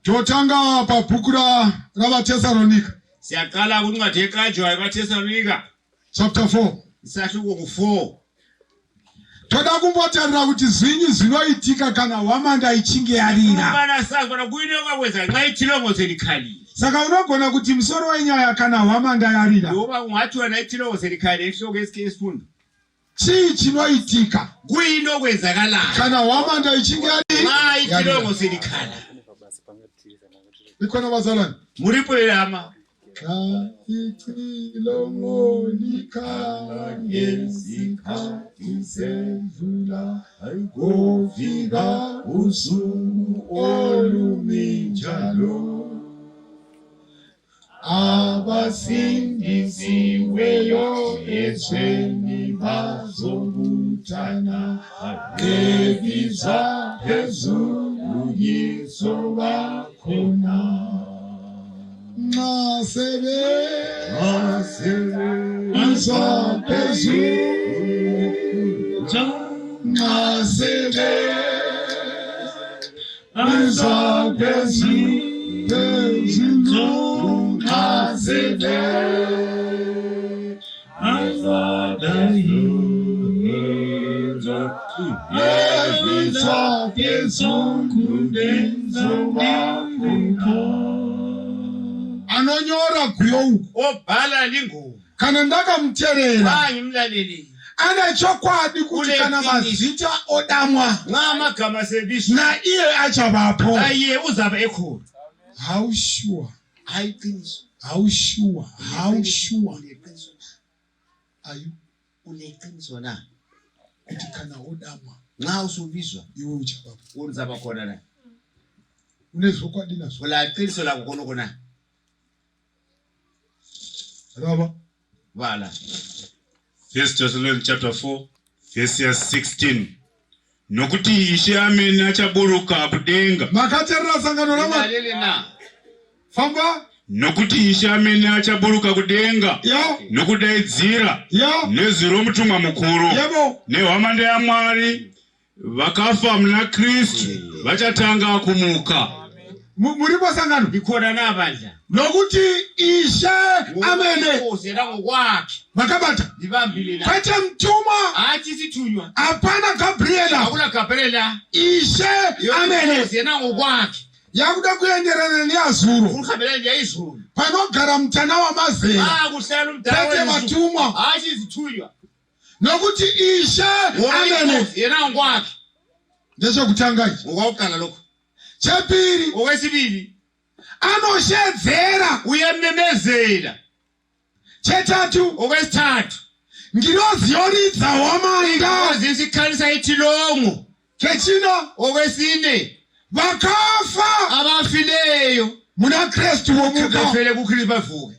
Totanga pa bhuku ra Thessalonika. Siyaqala kuncwadi ekaJohn yabaThessalonika Chapter 4. Isahluko ku4. Toda kumbotarira kuti zvinyi zvinoitika kana Hwamanda ichinge yarira. Bana sakona kuine kwakwenza nxa itilongo selikhalile. Saka unogona kuti musoro wenyaya kana Hwamanda yarira. Ngoba ungathi wena itilongo selikhalile ihloko esifundo. Chii chinoitika Kuyini okwenzakalayo kana Hwamanda ichinge yarira. Nxa itilongo selikhala. Ikona bazalwane. Muripo lama. Itilongo likhala ngesikhathi sedlula ayikufika usuku oluminjalo. Abasindisiweyo ezweni bazobuthana ngebiza phezulu yiso bakhona. Nxa sebenza phezulu nxa sebenza phezulu nxa anonyora guyo obhala lingubo kana ndakamuterera hayi mlaleli ana chokwadi kuti kana mazita odamwa ngamagama sebisho na iye achabapo aye uzaba ekhona. How sure Hayiqiniso. are you uneqiniso na kuti kana odamwa nxa usubizwa iwe uchabapo uzaba khona na unezokwadi nazo ulaqiniso lakho khona khona raba bala. 1 Thessalonians chapter 4 verse 16. Nokuti Ishe amene achaburuka kudenga. Makaterera sangano la Mlaleli na famba Nokuti Ishe amene achaburuka kudenga. yo Nokudaidzira yo neziro mutumwa mukuru yebo nehwamanda ya Mwari vakafa muna Kristu vachatanga kumuka. muripo sangano ndikhona nabandla nokuti Ishe amene usera ngokwakhe makabata libambile la kwete mtumwa athi sithunywa apana Gabriela akula Gabriela Ishe amene usera ngokwakhe yakuda kuyenderana neazuro uKhabelela ndiyayizulu panogara mtana wamazela kuhlala umdala kwete matumwa athi sithunywa nokuti Ishe amene usera ngokwakhe ndechekutangachi ngokuqala lokho. chepiri Okwesibili anoshedzera uyememezela. chetatu Okwesithathu ngirozioridza Hwamanda isikhalisa itilongo. kechino Okwesine vakafa abafileyo muna Kristu womuka bafele kuKristu bavuke.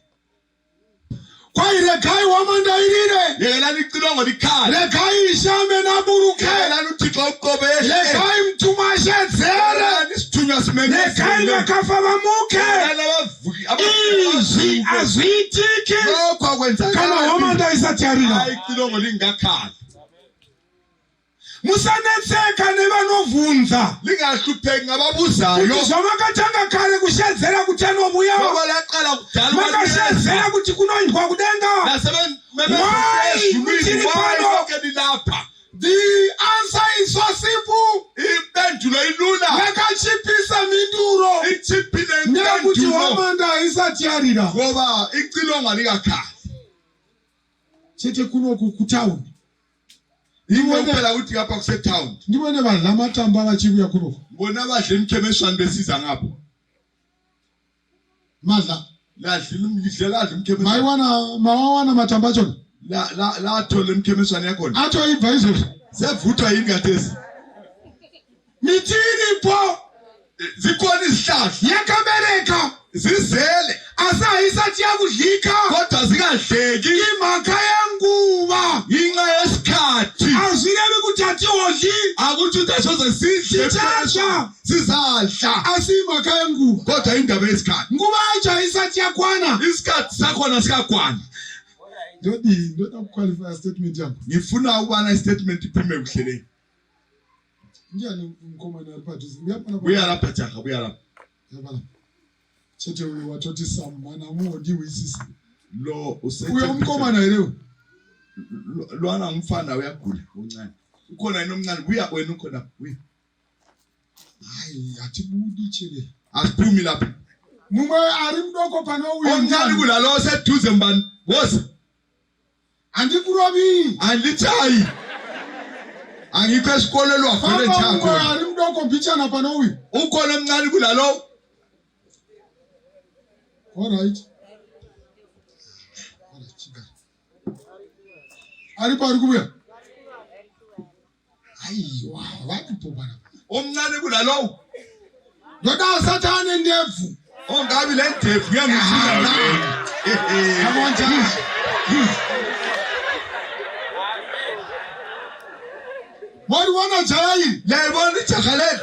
kwairegai Hwamanda irire Lekelani itilongo likhale. regai Ishe amene aburuke Lekelani uThixo uqobeshe. regai mtumwa ashedzere Isithunywa simeme. regai vakafa vamuke izvi azviitiki kana Hwamanda isati yarira. itilongo lingakhali. Musanetseka nevanovhunza Lingahlupheki ngababuzayo. kuti zvamakatanga kare kushedzera kuti anobuya Ngoba laqala kudala makashedzera kuti kunoindwa kudenga. The answer is so simple. Impendulo ilula. Yakachipisa minduro Ichiphile nekuti impendulo. Hwamanda isati yarira. Ngoba icilongo likakhali. Chete kunoku kutauni Ngibona ukuthi ngapha kuse town. ndibone badla amatamba achibuya kunoku Bona badle imkhemeshwana besiza ngapho. madla Lidlela imkhemeshwana. mawawana matamba achona La thola imkhemeshwana yakhona. atoibva izvozvo Sevuthwa yini ngathesi? miti iripo Zikhona izihlahla yakabereka zizele. asayisati yakudlika kodwa zingadleki imhaka yenguba inxa yesikhathi azilemi kuthi hodli akuthi udasoze sidle Sithatha. sizadla asiyimhaka yenguba kodwa indaba yesikhathi nguba ayijayisati yakwana isikhathi sakhona sikagwana ndoda ukuqualify statement yakho ngifuna ukubana istatement iphume kuhleleni njani umkhomana aliphathe ngiyabona buya lapha jaha buya lapha yabala chethe wathothi samana mundi wisisi lo uye umkhomana yeleyo lwana umfana uyagula uncane ukhona yena omncane buya wena ukhona buya hayi athi budi chele asiphumi lapha mumwe ari mdoko phana uye omncane kulalo seduze mbani woza andikurobi andithayi angikho esikoleni wavele mumwe njalo ari mdoko mbichana phana uye ukhona omncane kulalo all right ari pari kubuya ayiwa wathi bana omncane kulalo ndoda sathane ndevu ongabi le ndevu yangifuna la yabonja Wari wana jayi yayibona ijaha leli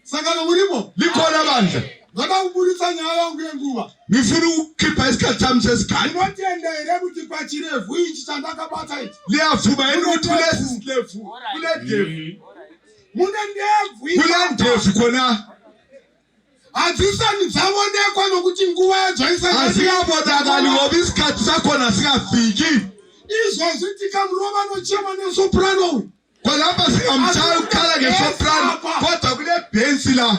sangana muribo likhona bandla ndoda ubulisa nyayo ngenguba ngifuna ukukhipha isikhathi sami sesikhathi inotendere kuti pachirevu ichi chandakabata ichi liyavuma inothi kulesi silevu kule ndevu mune ndevu kule ndevu khona adzisani dzavonekwa nokuti nguva yadzvaisa asiyabonakali ngoba isikhathi sakhona sikafiki izvozvi tikamurova nochema nesoprano kwalapha singamtshaya ukukhala ngesoprano kodwa kule bhensi la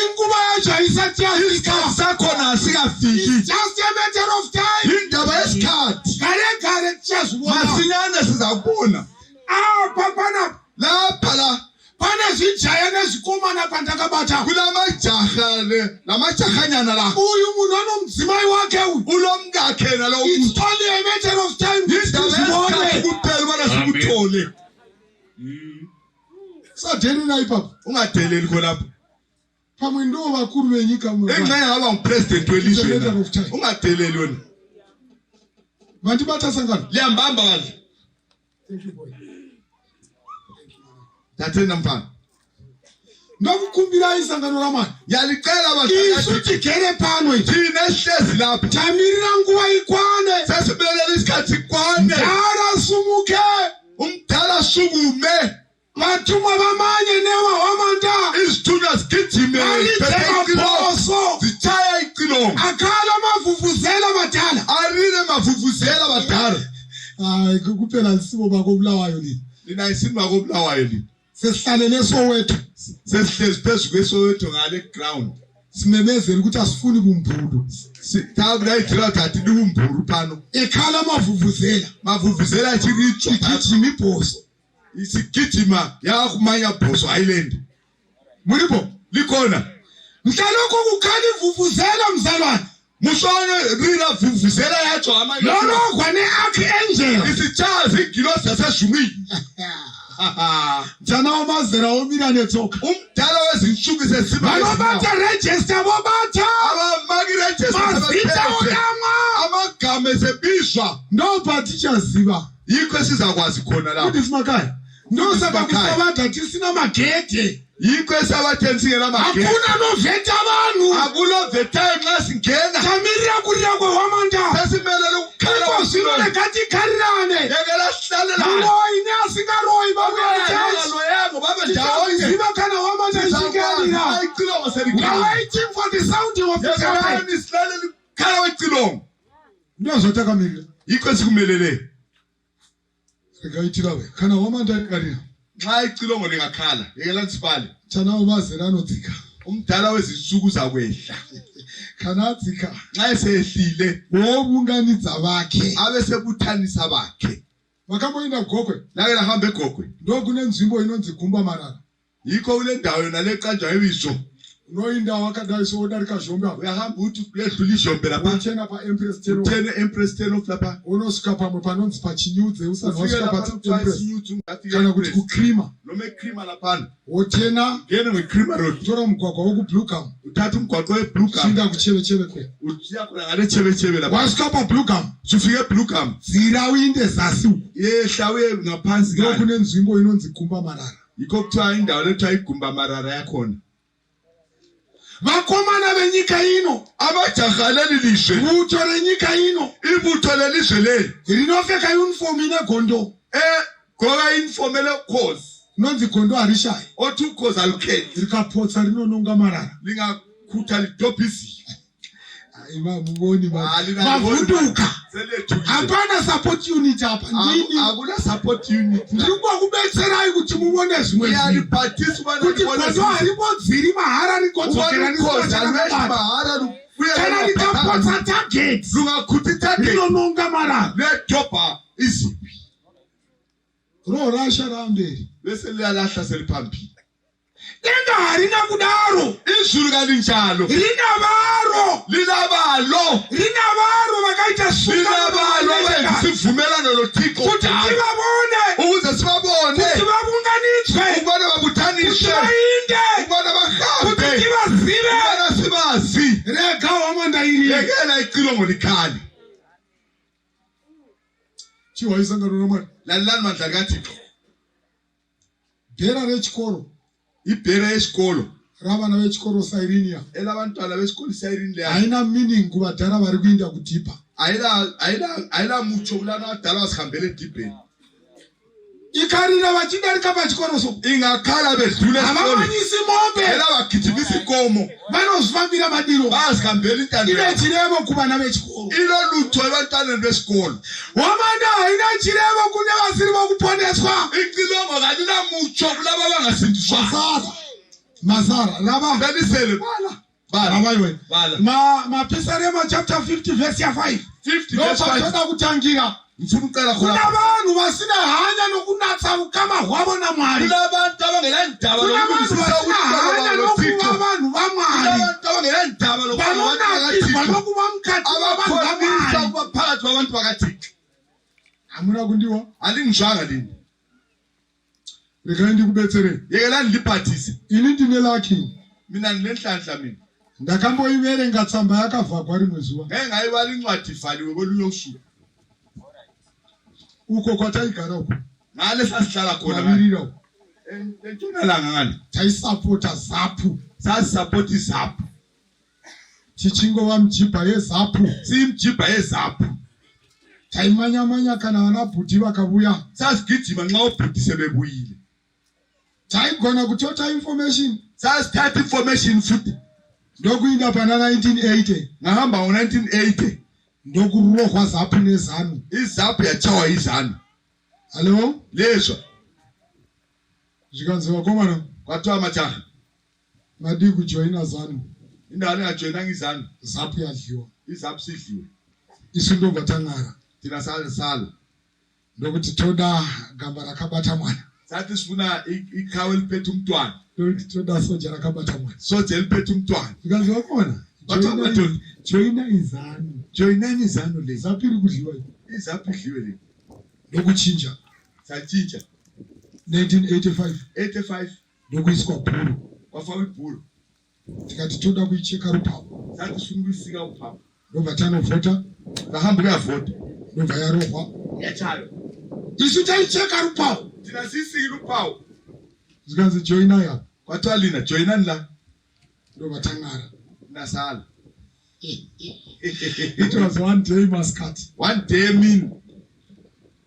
inguva yadzvaisa isikhathi tiasika sakhona asikafiki just a matter of time indaba yesikhathi gare gare tichazvibona masinyane sizakubona apa panapa lapha la pane zvijaya nezvikomana pandakabata lamajahanyana la uyu munhu anomudzimai wake uyu ulomngakhe nalo it's only a matter of time indaba kuphela ubana sikuthole sadheni na ipapa ungadeleli khonapha pamwe ndo vakuru venyika engxenye ngaba ngupresident welizwe ungadeleli wena vandibata sangano liyambamba bandla tathena mfana ndokukhumbira isangano ramani yalicela isu tigere pano thina esihlezi lapha tamirira nguva ikwane sesibelela isikhathi kwane dala sumuke umdala sukume vatumwa vamanye nehwamanda izithunywa zigijime alitsemaposo zitshaya icilongo akhala mavuvuzela badala arine mavuvuzela badala hayi kuphela lisibo bakobulawayo lini lina isini bakobulawayo lini sesihlalele Soweto sesihlezi phezu kweSoweto ngale ground simemezela ukuthi asifuni kumbhulu sithabula thathi libumbhulu phano ekhala mavuvuzela chiricho igijima ibhoso isigijima yakumanya bhoso island muribo likhona mhlalokho kukhala ivuvuzela mzalwane musone rina vuvuzela yacho amanye lologwa ne-archangel isitshazi igilosi yasezulwini jana umazera omira netsoka umdala wezinsuku balobata register bobata abamakiregister amagama esebizwa ndopatichaziva yikho esizakwazi khona lapho kuti simakhaya ndosaka kusabata tisina magede yikho esabatheni singela magede hakuna noveta vanhu akulovetayo nxa singena tamirira kurira kwehwamanda sesimelela ukukhala iko zvino regatikharirane yekela sihlalela muroyi neasingaroyi loyango babe ndawonye ziva kana hwamanda ichikarira icilongo we're selikhala waiting for the sounding of the trumpet yekelani sihlalela ukukhala kwecilongo ndozotakamirira yikho esikumelele rekaitirawe kana hwamanda ikarira nxa icilongo lingakhala yekelani sibale chana umazera anodzika umdala wezinsuku zakwehla kana adzika nxa esehlile wobunganidza vakhe abe sebuthanisa bakhe vakamboenda gokwe lake lahamba egogwe ndokune nzvimbo inonzi gumba marara yikho kule ndawo yona leqanjwa ebizo Unoinda wakadai so udarika zhomba. Uyahamba uthi uyedlula izhombe lapha. Uchena pa Empress Teno. Uthene Empress Teno lapha. Unosika pamwe panonzi pachinyudze usana wasika pa Empress. Kana Kana kuti kukrima. Nome krima lapha. Uchena Ngene ngekrima road. tora mugwagwa woku Blue Gum. Uthatha umgwaqo weBlue Gum. Shinda kucheve kwe. Utsiya khona ngale cheve lapha. Wasika pa Blue Gum. Sufike Blue Gum. Zira uinde zasi. Yehla uye ngaphansi kana. Kune nzvimbo inonzi Gumba Marara. Yikho kuthiwa indawo lethiwa iGumba Marara yakhona. Vakomana venyika ino amajaha leli lizwe butho lenyika ino ibutho lelizwe leli linofeka uniform inegondo goka uniform lekhozi nonzi gondo arishayi othi ukhozi alukhethi likaphotsa linononga marara lingakhutha lidobhizi muboni bavuduka hapana support unit hapa ndini akuna support unit ndikuwa kubetserai kuti mubone zvimwe kuti gondo haribodziri mahara rikodzokera kana likapotsa target rinononga marara ledobha izipi rorasha ramberi bese liyalahla seliphambili denga harina kudaro izulu kalinjalo linavaro vakaita sivumelano noThixo kuti tivabone ukuze sibabone kuti vabunganitswe ukubona babuthaniswe vainde ukubona kuti bahambe tivazive ukubona sibazi rega Hwamanda iri lekela icilongo likhali chiwaisangano nomwana lalilani mandla kaThixo bhera rechikoro ibhera yesikolo ravana vechikoro Sairinia elabantwana besikolo Sairinia haina meaning kuvadhara vari kuinda kudhipa ayila mucho kulana vadala vasihambele edibheni ikarira vachidarika pachikoro so ingakhala bedlule havamanyisi mombe ela vagijimisa inkomo vanozvifambira madiro vasihambele intando ine chirevo kuvana vechikoro ilo lutho ebantwaneni besikolo Hwamanda haina chirevo kune vasiri vokuponeswa icilongo kalina mucho kulaba bangasindiswa mazara lava benisele bala mapisarema chapter 50 verse ya 5 50 kutangira mfumukela kuna khona vanhu vasina hanya nokunatsa ukama hwavo namwari kulabantu abangenandaba kuna vanhu vasina hanya nokuva vanhu vamwari kulabantu abangenandaba vanonatiswa nokuva mukati vavanhu vamwari kuba phakathi kwabantu bakaThixo hamuna kundiwa alingizwanga lini rekai ndikubetserei yekelani ndiphathise ini ndine laki mina ndilenhlanhla mina ndakamboiverenga tsamba yakavhagwa rimwe zuva ngeke ngayibala incwadi ivaliwe kolunye usuku uko kwataigara uko ngale sasihlala khona mavirira uko entshonalanga ngale taisapota zapu sasisapota iZAPU tichingova mjibha yeZAPU siyimjibha yeZAPU taimanyamanya kana vanabhudhi vakavuya sasigijima nxa obhudi sebebuyile taigona kutora information sasithatha information futhi ndokuinda pana 1980 ngahamba ngo-1980 ndokurohwa ZAPU nezanu iZAPU yachawa izanu hallo lezwa zvikanzi vakomana kwathiwa majaha madi kujoina zanu indawo lingajoyinanga izanu ZAPU yadliwa iZAPU sidliwe isu ndobva tang'ara thina sala ndokuti toda gamba rakabata mwana sathi sifuna ikhawe eliphethe umntwana ndokuti toda soja rakabata mwana soje eliphethe umntwana zvikanzi vakomana joina izanu joyinani izanu le ZAPU iri kudliwa iZAPU idliwe le ndokuchinja satshintsha 1985 ndokuiswa bhuru kwafakwa ibhulu tikati toda kuicheka rupawo sathi sifuna ukuyisika uphapha ndobva tanovhota ngahamba kuyavhota ndobva yarohwa yachayo isu taicheka rupawo thina siyisikile uphawu zvikanzi joina yapo kwathiwa lina joyinani la ndobva tang'ara nasala it was one day maskati one day emini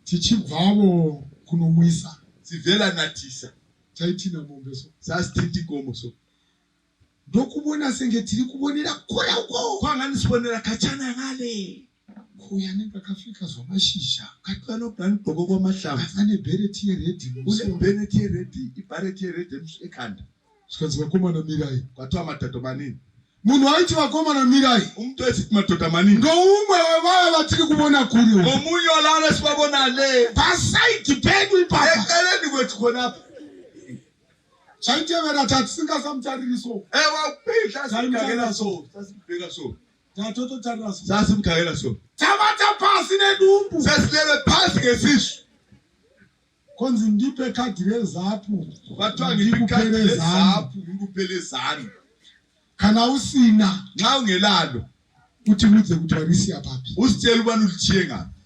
tichibvavo kunomwisa sivela nathisa taitina mombe so sasithinta inkomo so ndokubona senge tiri kubonera kure uko kwangani sibonela khatshana ngale kuya nekakafika zvamashizha kathiwa nokudani gqoko kwamahlamvu afane bhereti yeredi unebhenethi yeredi ibharethi yeredi ekhanda zvikanzi vakomana mirai kwathiwa madoda manini munhu aiti vakomana mirai umuntu esithi madoda manini ndoumwe wevaya vatiri kubona kuri ngomunye walana esibabona le pasaidi pedu ipapa eceleni kwethu khonapha chaitevera tati singasamutariri so ewapedla simkhangela so sasimbheka so tatototarira so sasimkhangela so tabata pasi nedumbu sesilele phansi ngesisu konzi ndipe khadi rezapu bathiwa ngikupele zaphu ngikuphelezana kana usina nxa ungelalo uthi mudze kuti warisiya papi usitshela ubani ulitshiye ngaphi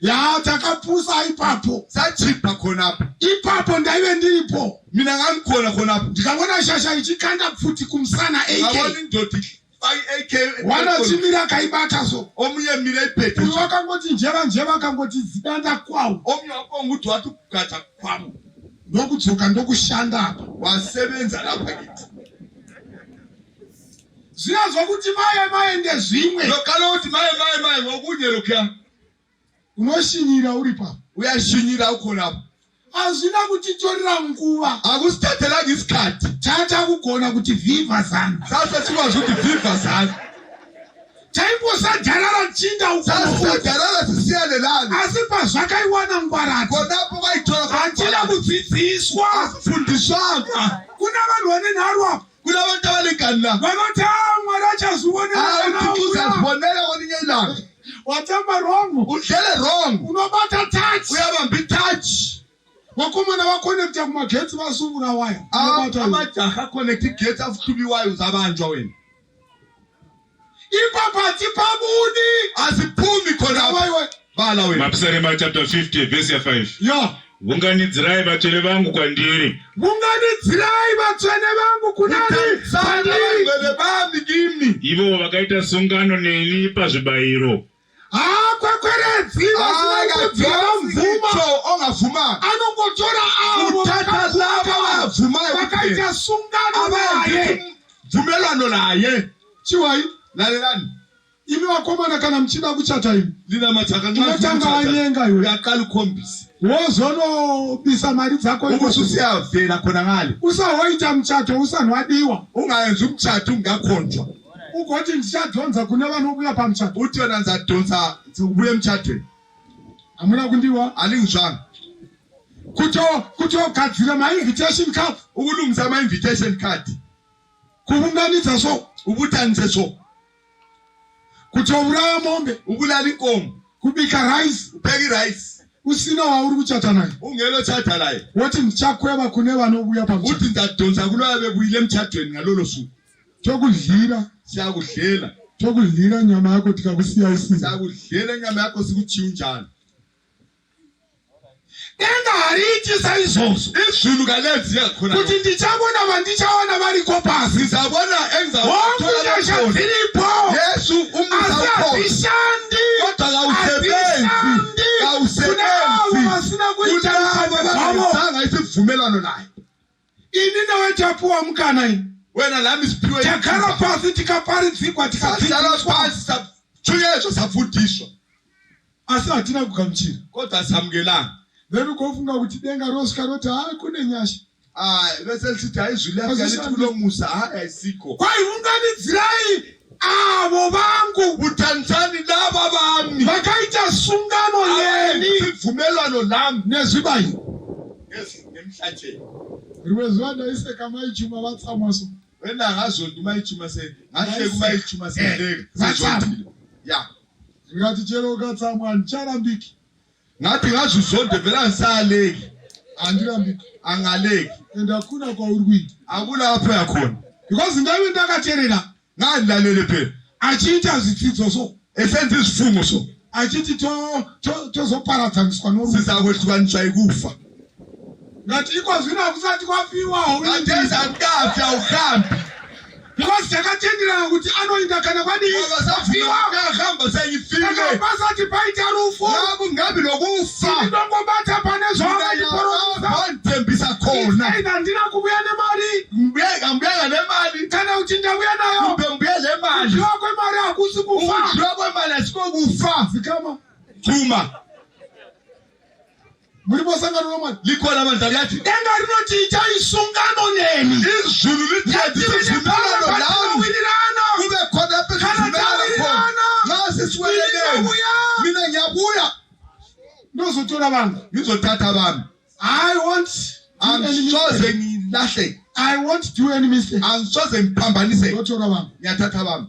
ya takapusa ipapo sachipha khonapho ipapo ndaive ndiripo mina ngangikhona khonapho ndikabona shasha ichikanda futi kumsana ngabona AK indodi AK wana chimira kaibata so omunye mira iphethe wakangoti njeva akangoti zidanda kwawo omunye wakonguthi wathi ukugada kwabo ndokudzoka ndokushanda apa wasebenza lapha kithi zvinazwa kuti maye ndezvimwe lokalo uthi maye ngokunye lokya unoshinyira uri pa uyashinyira ukhonapho azvina kutitorera nguva akusithathelanga isikhathi tata kugona kuti vhivha zana sasa sikwazi ukuthi vhivha zana taimbosajarara chinda sasajarara sisiyalelani asi pazvakaiwana ngwarati khonapho kwayitora hatina kudzidziswa asifundiswanga kuna vanhu vane nharo apa kunabantu abalingana vanoti mwari achazibonela kwelinye ilanga watamba wrong udlele wrong unobata touch uyabamba itouch wakomana vakonekta kumagetsi vasungura waya amajaha aconnect igate afutubi wayo zabanjwa wena ipapati pabuni asiphumi khona bala wena Mapisarema chapter 50 verse ya 5 yo unganidzirai vatsvene vangu kwandiri unganidzirai vatsvene vangu kunani vangwele vami kimi ivo vakaita sungano neni pazvibayiro kwekweredzi ongavuma anongotora avo vakaita sungano naye vumelwano naye chiwai lalelani imi vakomana kana muchida kuchata imi lina matsaka unotanga wanyenga iwe uyaqala ukhombisa wozonobisa mari dzako ukusiyavela khona ngale usahoita muchato usanwadiwa ungayenzi umchato ungakhonjwa ugoti ndichadhonza kune vanobuya pamuchato uthi wena ndizadonsa ubuye emchatweni hamuna kundiwa alingizwanga kuti ogadzira ma-invitation card ukulungisa ama-invitation card kuunganidza so ubuthanise so kuti ouraya mombe ubulala inkomo kubika rice upheka irice usina wauri kuchata naye ungelothatha naye woti ndichakweva kune vanobuya pamuchato uthi ndizadonsa kuloya bebuyile emchatweni ngalolo suku tokudlira siyakudlela nyama yako tikakusiya isini siyakudlela nyama yakho sikuchiya unjani denga hariti saizvozvo izulu kalenziya khona kuti ndichabona vandichaona variko pasi sizabona enzaongushasha dziripo yesu umazishandi kausebenzi vasina kuita kunavavasanga isivumelwano naye ini nawetapuwa mukana ini wena lami siphiwe takara pasi tikaparidzikwa tikadzidziswa sachunyezvo safundiswa asi hatina kugamuchira kodwa samukelanga then ukofunga kuti denga rosvika roti kune nyasha bese lisithi hayi izulu yakulomusa hayi ayisikho kwaiunganidzirai avo vangu buthanisani laba bami vakaita sungano neni sivumelwano lami nezvibayiro nemhlatshelo riwezuva ndaiseka maichuma vatsamwaso wena ngazondi maichuma ngahleka umaichuma sehleka ya ngati chero ukatsamwa ndicharambiki ngathi ngazuzonde vela ngisaleki handirambiki angaleki and hakuna kwauri kuita akulapho yakhona because ndaive ndakateerera ngandilalele phela achiita zvidzidzo so esenza izifungo so achiti tozoparadzaniswa norufu sizakwehlukaniswa ikufa ngati ikwazvino hakusati kwafiwa ngateza ndikafi awuhambi because takatenderana kuti anoinda kana kwadiiwahamba sengifile paita rufu ngabi nokufa ndongobata pane zvavandithembisa khona handina kubuya nemari ambuyanga nemali kana kuti ndabuya nayo kumbe mbuye nemali kudyiwa kwemari hakusi kufa ukudyiwa kwemali asikokufa zikama Tshuma muribosangano nomwari likhona mandla yathi denga rinotiita isungano neni izulu lithethizivumelano lami kube khona phezuvumelano ngasisiweleleni mina ngiyabuya ndozotora vangu ngizothatha bami I want Angisoze ngilahle. I won't do any mistake. Angisoze ngiphambanise. Ngothora bami. Ngiyathatha bami.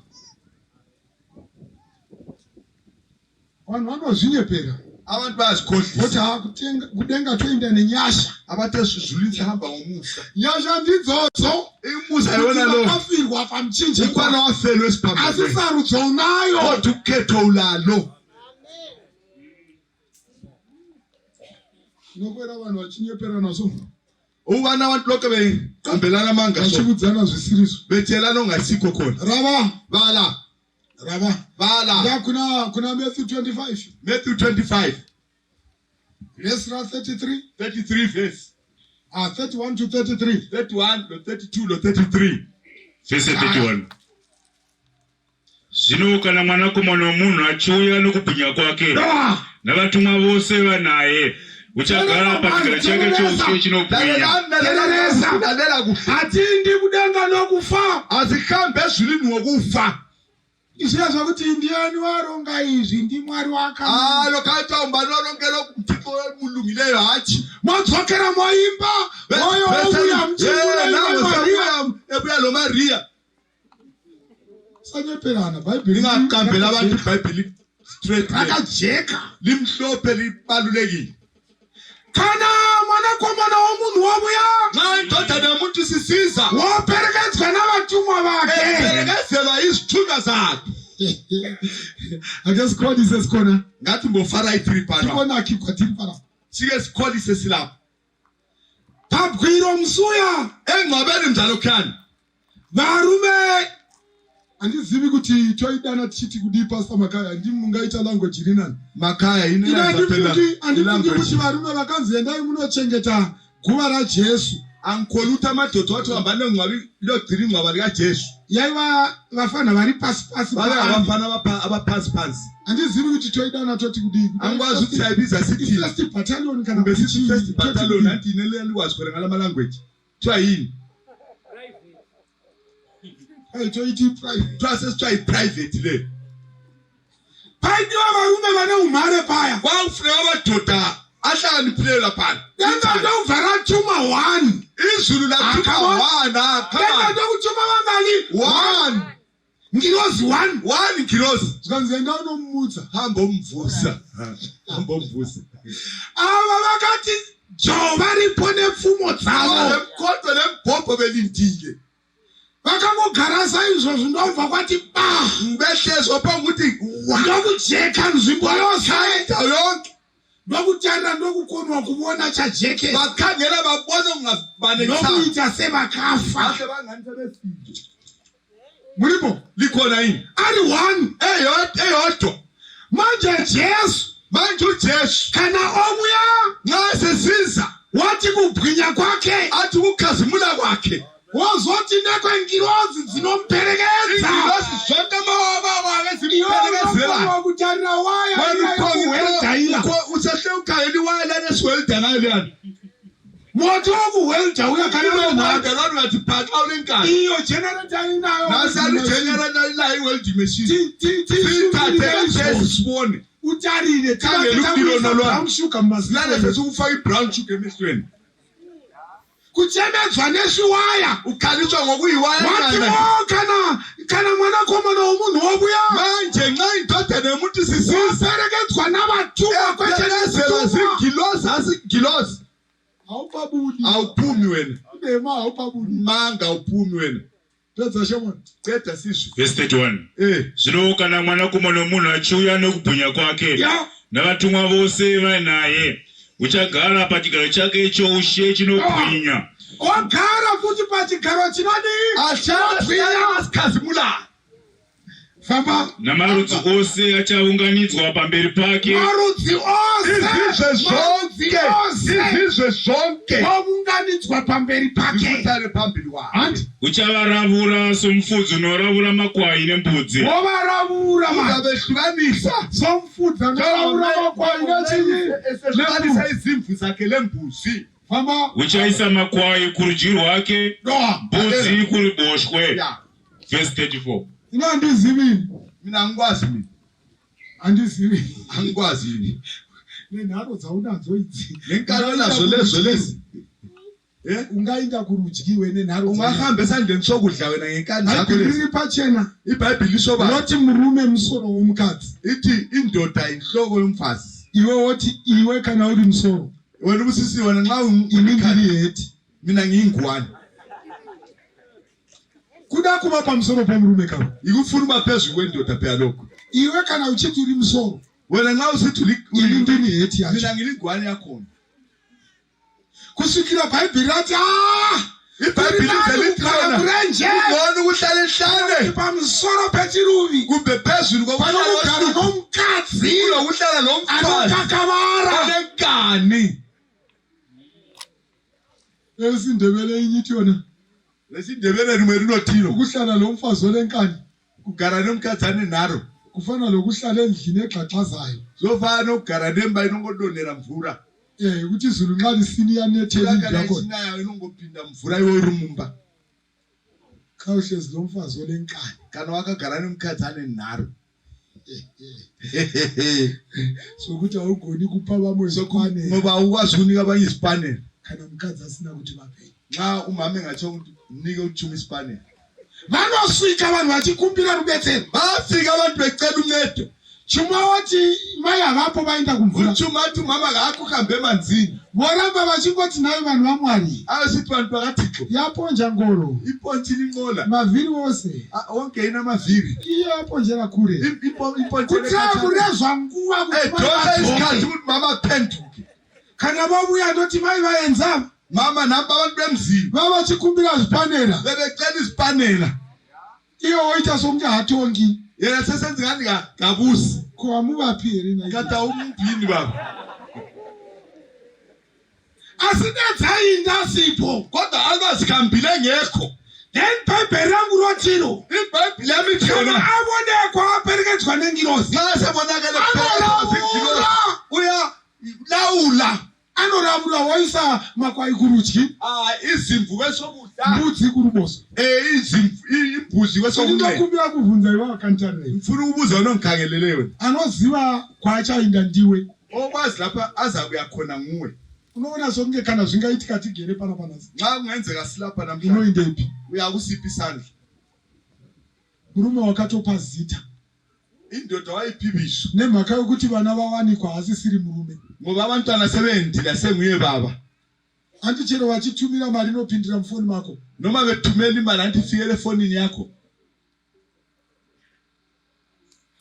Wanozvinyepera. Abantu bayazikhohlisa. Kodwa hakuthenga kudenga twenda nenyasha. Abathe sizulisa hamba ngomusa. Nyasha ndidzodzo. Imusa yona lo. Afirwa pamchinje. Ukwana wafelwe esiphambili. Asisarudzo unayo. Kodwa ukhetho ulalo. Nokwera vanhu vachinyepera naso. Ubana abantu lokho beqambelana amanga so. Vachibudzana zvisiriso. Bethelana ongasikho khona. Raba. Bala. Ya kuna Matthew 25. Matthew 25. Verse 33. 33 verse. 31 to 33. 31 to 32 to 33. Verse 31. Zvino kana mwanakomana womunhu achiuya nokubwinya kwake navatumwa vose vanaye uchagara pachigaro chake choushe chinobwinya. Hatindi kudenga nokufa. Azikhambe ezulwini wokufa. Izviya zvakuti ndiani waronga izvi ndimwari waka. Lokaita umbani warongera kumutiko mulungileyo hachi. Mwadzokera moimba. Moyo wouya mchingura ebuya lo Maria. Sanyeperana Bible. Ngakambela abantu Bible straight. Akajeka. Limhlophe libalulekile. Kana mwanakomana womunhu wabuya. Nxa indodana yomuntu sisiza. Woperekedzwa navatumwa vake. Eperekedzelwa izithunywa zakhe. Akasikholise sikhona. Ngathi mbofara i3 pala. Sibona khipha thini pala. Sike sikholise silapha. Phabwiro msuya. Engcwabeni mdalo khani. Varume. Andizivi ukuthi toidana tichiti kudi pastor Makaya ndimungaita language rinani. Makaya inoyanza phela. Andikuti kuti varume vakanzi endai munochengeta guva raJesu. Angikholuta amadoda wathi hamba nengcwabi logcina ingcwaba likaJesu. Yaiva vafana vari pasi. Bale abafana abaphansi. Andizivi kuti toidana toti kudi. Angikwazi ukuthi ayibiza sithi first battalion kana besithi first battalion anti inele likwazi khona ngala language. Kuthiwa yini? Toiti private. Try private le. Paidiwa varume vane umhare paya. Kwafuna abadoda ahlakaniphile lapha. Yenza ndovera Tshuma 1. Izulu la Tshuma 1 Yenza ndokutshuma vangani? 1. Ngilozi 1. 1 ngilozi. Sikanzenda unomutsa. Hamba umvusa. Ava vakati Jehova ripo nepfumo dzavo. Kodwa lembhobho belindile. Vakangogara saizvozvo ndobva kwati ngibehlezwa phambi ukuthi ndokujeka nzvimbo yose yonke ndokutarira ndokukonwa kubona chajeke bakhangela babona nokuita sevakafa muripo likhona yini ari 1 eyodwa manje uJesu kana obuya nxa sesiza wathi kubwinya kwake athi ukukhazimula kwakhe wozoti nekwengirozi dzinomperekedza zonke amawaba zimperekezela kutarira waya usehle ukhangela iwaya lana esiwelda ngayo leyani moto wokuwelda uyakanaakalani ngathi phaxa ulenkani iyo generator inayo nasali generator ilayo iweldi machine sithathe sibone utarire khangela umlilo nolwana amshuka mazilale lana sesukufaka i-brown sugar emehlweni kuchemedzwa neshiwaya ukhaliswa ngokuyiwaya kana mwanakomana womunhu wobuya manje nxa indodana yomuntu sisiperekedzwa navatumwa kwechekezela zingilozi asingilozi awuphumi wena manga awuphumi wena ceda sizwe Verse 31. Zvino kana mwanakomana womunhu achiuya nokubwinya kwake navatumwa vose vainaye uchagara pachigaro chake choushe chinobwinya. Ogara futi pachigaro chinodi asikazimula. Famba namarudzi ose achaunganidzwa pamberi pake. Marudzi izvizve zvonke vaunganidzwa pamberi pake. Uchavaravura somufudzi unoravura makwai nembudzi. Wovaravura uzavehlukanisa somufudzi unoravura makwai ehlukanisa izimvu zakhe lembuzi. Uchaisa makwai kurudyi rwake, mbudzi kuruboshwe. Verse 34. Ino andizivini. Mina angikwazi mina. Andizivini. Angikwazi mina. Nenharo dzaunadzo idzi. Nenkalo nazo lezo lezi. ungainda kurudyi wene nharo ungahambe esandleni sokudla wena ngenkani zakho lezi. Ibhayibhili pachena iBhayibhili lisoba lothi murume musoro womkadzi ithi indoda inhloko yomfazi. iwe wothi iwe kana uri musoro Wena ubusisi wena nxa iningiri hethi mina ngiyingwane. kuda kuba pamusoro pamurume kawo Ikufuna uba phezulu kwendoda phela lokho. iwe kana uchithi uri musoro Wena nxa usithi iningiri hethi yacho mina ngilingwane yakhona. kusukira Bhayibhili lathi iBhayibhili likhona ngone ukuhlala ehlane pamusoro pechiruvi kumbe phezulu panokugara nomkadzi ukuhlala lomfazi anokakavara onenkani. esindebele inyithi yona lesindebele rimwe rinothilo ukuhlala lomfazi olenkani kugara nomkazane naro kufana lokuhlala endlini egxagxazayo zofana nokugara nemba inongodonera mvura. ukuthi izulu nxa lisini yanethela yakho nayo inongopinda mvura yorumumba. Xa uhlezi lomfazi olenkani kana wakagara nomkazane naro sokuthi awugoni kupha bamwe sokwane ngoba ukwazi ukunika abanye isipanela kana umkadzi asina ukuthi baphele. nxa umama engatsho ukuthi unike uTshuma isipanela vanosvika vanhu vachikumbira rubetsero bafika abantu becela uncedo. Tshuma wati mai havapo vaenda kumvura uTshuma athi umama akakuhambe emanzini voramba vachingoti nayo vanhu vaMwari asithi vanhu vakaThixo yaponja ngoro ipontshile inqola mavhiri wose onke inamavhiri iyo yaponjera kure kutakurezva nguva dosa isikhathi ukuthi mama aphenduke. kana vabuya ndoti mai vaenzava mama napa abantu bemzini vavachikumbira zvipanera bebecela isipanela iyo woita sokuti hatongi yena sesenzi ngani kabusi ko hamuvapi here kata umumbini baba asinedzainda sipo kodwa alvazikambile ngekho. then Bhayibhili rangu rotiro iBhayibhili yami ithi kana yona abonekwa aperekedzwa nengilosi nxa sebonakele Anolavula. uyalawula anoravula woisa makwai kurudyi izimvu kwesokudla mbudzi kuruboso imbuzi kwesokunene. ndinokumbira kubvunza iwe wakantarei ngifuna ukubuza unongikhangelele wena anoziva kwachainda ndiwe okwazi lapha aza kuya khona nguwe. unoona sokunge kana zvingaitika tigere pana panasi nxa kungenzeka silapha namhlanje unoindepi uyakusiphi isandla. murume wakatopa zita indoda wayiphibisho nemhaka yokuti vana vawanikwa asisiri murume ngoba abantwana sebendile senguye baba. handi chero vachitumira mari inopindira mufoni mako noma bethumela imali anti ifikele efonini yakho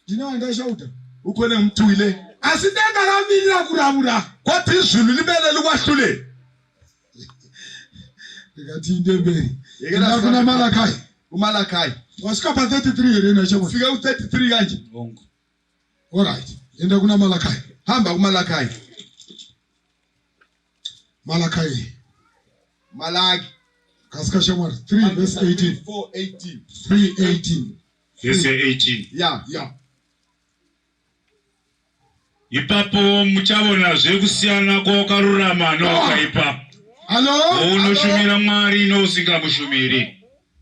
ndine wandashauta ukhona ngimthuyile asi denga ramirira kuravura kodwa izulu libele likwahlule ndikati indemberi ndakuna Malakai uMalakai wasvika pa 33 here nachamwe fika ku33 kanje. alright enda kuna Malakai hamba kuMalakai Malaki kasika shamwari 3 verse 18 4:18 3:18 verse 18 ya ipapo muchavonazve kusiyana kwawakarurama newakaipa halo unoshumira Mwari nousingamushumiri.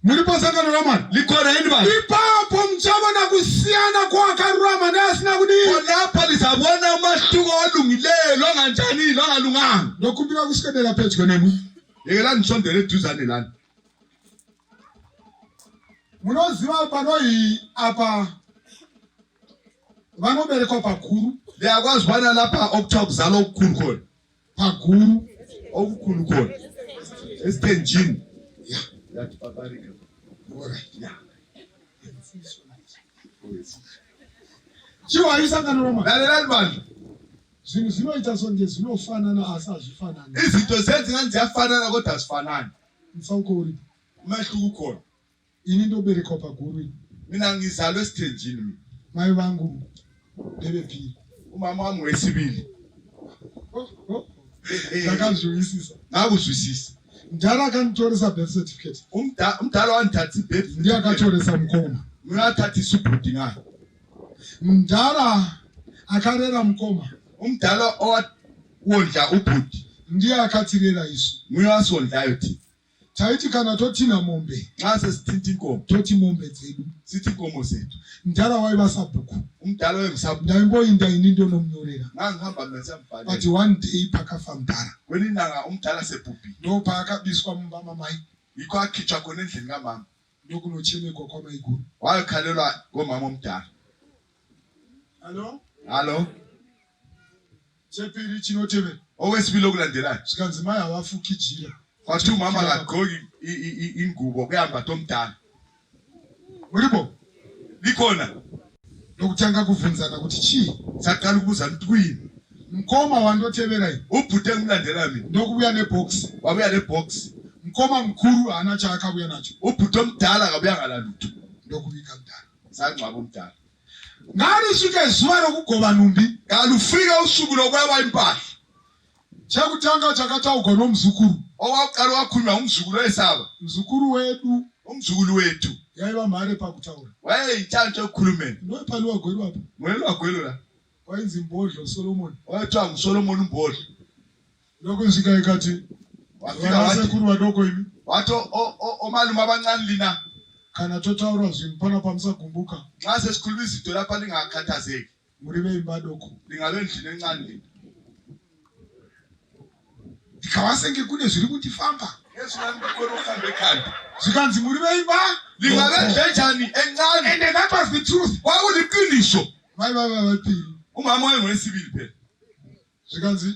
muri pasangano ramani likona ini baba ipapo muchavona kusiyana kwawakarurama neasina kudii lapha lizabona umahluko olungileyo longanjani longalunganga. ndokumbira kuswedera pedyo nemu yekelani nisondele eduzane lani. munoziva panoi apa vanoberekwa paguru liyakwazi ubana lapha okuthiwa kuzala okukhulu khona paguru okukhulu khona esitenjini chiwa isangano ramani lalelani bandla zvinhu zvinoita songe zvinofanana asi hazvifanani izinto zenzi ngani ziyafanana kodwa azifanani. mfauko uripo umehluko ukhona. ini ndoberekwa paguru ini mina ngizalwe esitenjini mina mai vangu ndevepiri umama wami wesibili ndakazviwisisa ngakuzwisisa. mdala akanitoresa birth certificate umdala wandithatha ibirth ndiye akatoresa mukoma uyathathisa ubhudi ngayo. mdala akarera mukoma umdala owondla ubhudi ndiye akatirera isu nguye wasondlayo thina. Taiti kana totina mombe. Nxa sesithinta inkomo. Toti mombe dzedu. Sithi inkomo zethu. Mdala wayebasabhuku. Umdala wayebasabhuku. Ndayimboyinda yini into nomnyorera. Ngangihamba mina siyambhalela. But one day phakafa mdala. Kwelinanga umdala sebhubhile. No phakabiswa mbama mayi. Yikho akhitshwa khona endlini kamama. Nokunochemekwa kwamayiguru. Wayekhalelwa ngomama omdala. Hello? Chepiri chinotevera. Owesibili okulandelayo. Sikanzima yawafukijira. Kwathi umama akagqoki ingubo kuyahamba tomdala. Muribo likhona lokutanga kuvunzana ukuthi chi saqala ukubuza ukuthi kuyini mkoma wandotevera yini ubhute emlandela mina ndokubuya nebox wabuya nebox mkoma mkhulu ana cha akabuya nacho ubhute omdala akabuya ngalalutho ndokubika mdala sangcwaba omdala ngani shike zuwa lokugoba numbi kalufika usuku lokwaba impahla chakutanga chakata ugona umzukuru owaqala wakhunywa umzukulu esaba umzukulu wethu yayiba mare pakutaura wayeyitshantshe ukukhulumeni nophaliwa gwelwa apha mwelwa la wayenza imbodlo Solomon wayethiwa nguSolomon umbodlo lokuzika ekathi wafika wasekuru wadoko imi wathi omalume abancane lina kana totaura zvimpana pamsagumbuka nxa sesikhuluma izinto lapha lingakhathazeki muribe imbadoko lingabe endlini encane lina ndikawasenge kune zviri kutifamba yesinani kukhona ukuhamba ekhanda zikanzi muribe imba lingabe njani encane and that was the truth kwakuliqiniso bayi umama wayengowesibili phela zikanzi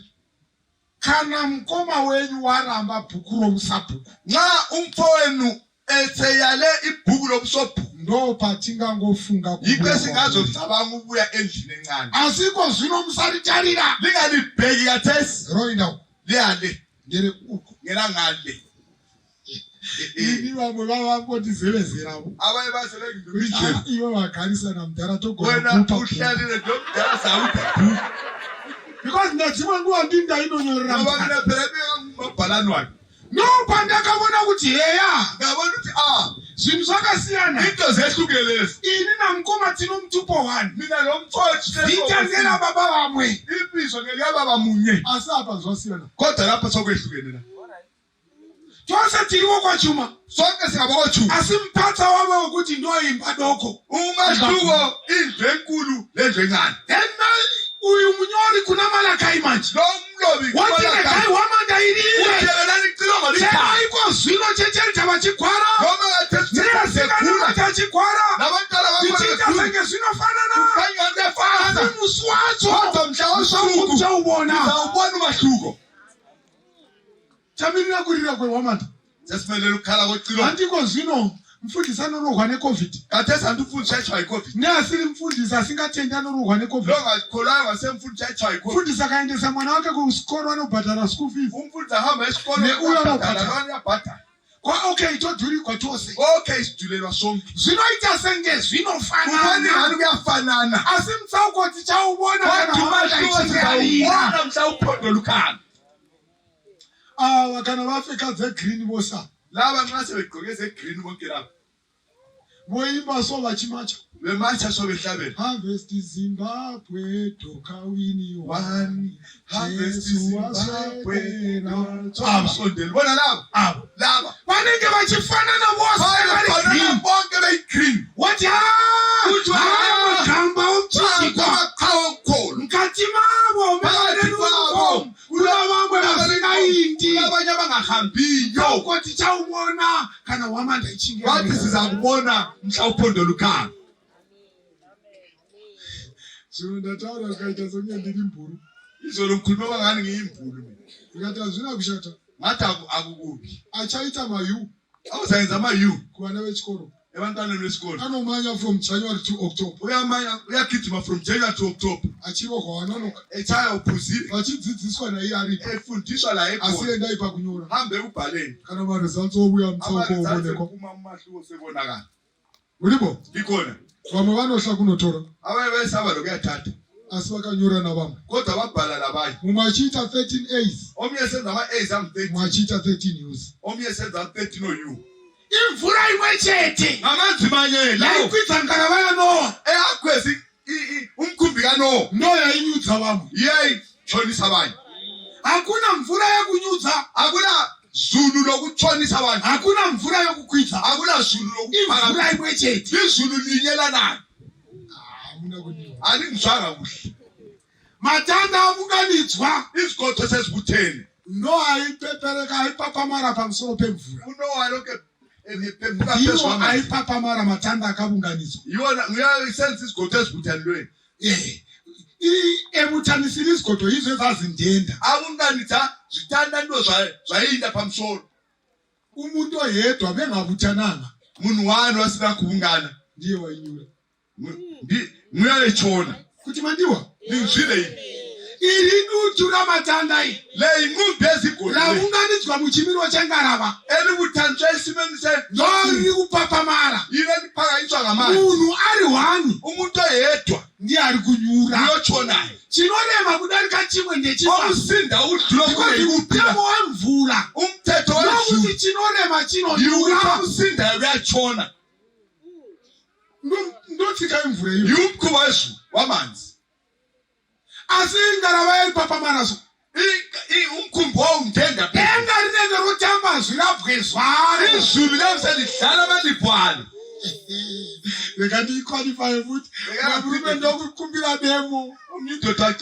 kana mkoma wenyu waramba bhuku robusabhuku nxa umfowenu etseyale ibhuku lobusobhuku ndo patinga ngofunga yikho singazocabanga ukuya endlini encane asiko zvino musaritarira lingalibheki kathesi roina liyale ngere uko ngena ngale ini vamwe vavambotizerezeravo abanye bazelengidokujela ivo vagarisana mudhara wena uhlalile ndomdala sawubhuku because nedzimwe nguva ndindainonyorera phela mabhalani wakhe no pandakavona kuti heya ngabona ukuthi zvinhu zvakasiyana into zehlukelezi ini namukoma tino mutupo 1 mina lo mfowethu nditangela baba vamwe ibizo ngeliyababa munye asi apa zvasiyana kodwa lapha sokwehlukene la tose tiriwo kwaChuma sonke singaba kwaChuma asi mphatha wabo ukuthi ndoyimba doko umahluko indlu enkulu lendlu encane uyu munyori kuna Malakai manje lo mlobi wathi Malakai Hwamanda ilile uthekelani icilo ngolithanga iko zwino chechelcha vachikwara noma ngathethekula vachikwara nabantwana bakho senge zvinofanana kanye ngefana musu wacho kodwa mhla wosuku uzawubona umahluko chamirira kurira kweHwamanda sesimelele ukukhala kwecilo andiko zvino mfundisi anonohwa neCovid kathesi andifundisi ayitshwa yiCovid neasiri mfundisi asingatendi anonohwa neCovid lo ngakholwayo ngasemfundisi ayitshwa yiCovid mfundisi akaendesa mwana wake kusikoro anobhadhara school fees umfundisi ahamba esikolo neuyo anobhadhara okay todhurikwa tose okay sidulelwa sonke zvinoita senge zvinofanana kuyafanana asi mutsauko tichaubona kana mhla uphondo lukhanga kana vapfeka dzegreen vosa laba nxa sebegqoke zegreen bonke lapha voimba so vachimacha bemacha so behlabela harvest Zimbabwe dokawini one harvest Zimbabwe abasondeli bona laba vanenge vachifanana vose bonke begreen wathi magamba omchizikwa mkati mavo kula vamwe vasingaindi abanye abangahambiyo ukuthi tichaubona kana Hwamanda ichinge wathi sizakubona mhla uphondo lukhanga ndataura ukaita songe ndiri mburu izolo ngikhuluma kwangani ngiyimbulu mina ukati hazvina kushata ngathi akukubi achaita mayu awuzayenza ama-u kuvana vechikoro ebantwaneni besikolo anomanya from January to October uyagijima from January to October achirohwa wanonoka echaya uphuzile vachidzidziswa naiyari efundiswa la ekhona asiendai pakunyora hambe ekubhaleni kana results obuya mutsauko obonekwa kuma umahluko sebonakala uribo likhona vamwe vanohla kunotora abanye bayesaba lokuyathatha asi vakanyora navamwe kodwa babhala labanye mumwe achiita 13 A's omnye senza ama-A's am-30 mumwe achiita 13 U's omnye senza am-13 o-U imvura imwe chete ngamanzi manyela yaikwidza ngara vaya Noa eyakhwezi umkhumbi kaNoa ndo yainyudza vamwe yeyitshonisa abanye hakuna mvura yekunyudza akuna zulu lokutshonisa abantu. Hakuna mvura yokukwidza. Akuna zulu lokupaka. Imvura imwe chete. Izulu linyelana. Alingizwanga kuhle. Matanda afunganidzwa. Izigodo sezibuthene. No ayipepereka ayipapamara pamusoro pemvura. Unowa lokho Iwo ayipapamara matanda akavunganidzwa. Yona ngiyayisenza izigodo ezibuthanelweni. Ebuthanisile izigodo yizo ezazindenda. Akunganitha zithanda into zwayinda pamusoro. Umuntu oyedwa bengabuthananga. Munhu wani wasina kubungana. Ndiye wayinyula. Ngiyayitshona. Kuti mandiwa ngizwile yini. Iridutu ramatanda iyi. Le ingumbi ezigodo. La unganidzwa muchimiro chengarava. Elibuthaniswe esimeni Ndori kupapamara. Yile liphakanyiswa ngamanzi. Munhu ari wani. Umuntu oyedwa ndiye ari kunyura. Uyotshonayo. Chinorema kudarika chimwe ndechifa. Omusinda udlula kule umthetho wemvula. Umthetho wezulu. Nokuthi chinorema chinonyura. Umusinda uyatshona. Ndotsika imvura iyo. Yumkhuba wezulu wamanzi. Asingarava yepapamara so. Umkhumbi wawumthenda phela. Engarinenge rotamba zvirabwezvaro. Izulu lemselidlala amalibhwalo. Reka ndiqualify futhi. Ngaburume ndokukumbira demo.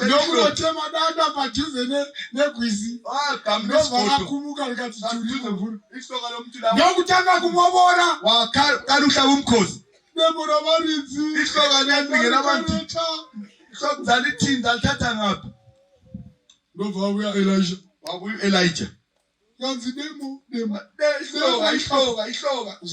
Ndokurotema danda padhuze negwizi. Ndovakakumuka rikati churizo mvura. Ndokutanga kumobora. Wakaluhla umkhosi. Demo ravaridzi. Ihloka lendingela abantu. Sokuzala ithinda lithatha ngapha. Ndova wabuya Elijah. Wabuya Elijah. Kanzi demo. Ihloka.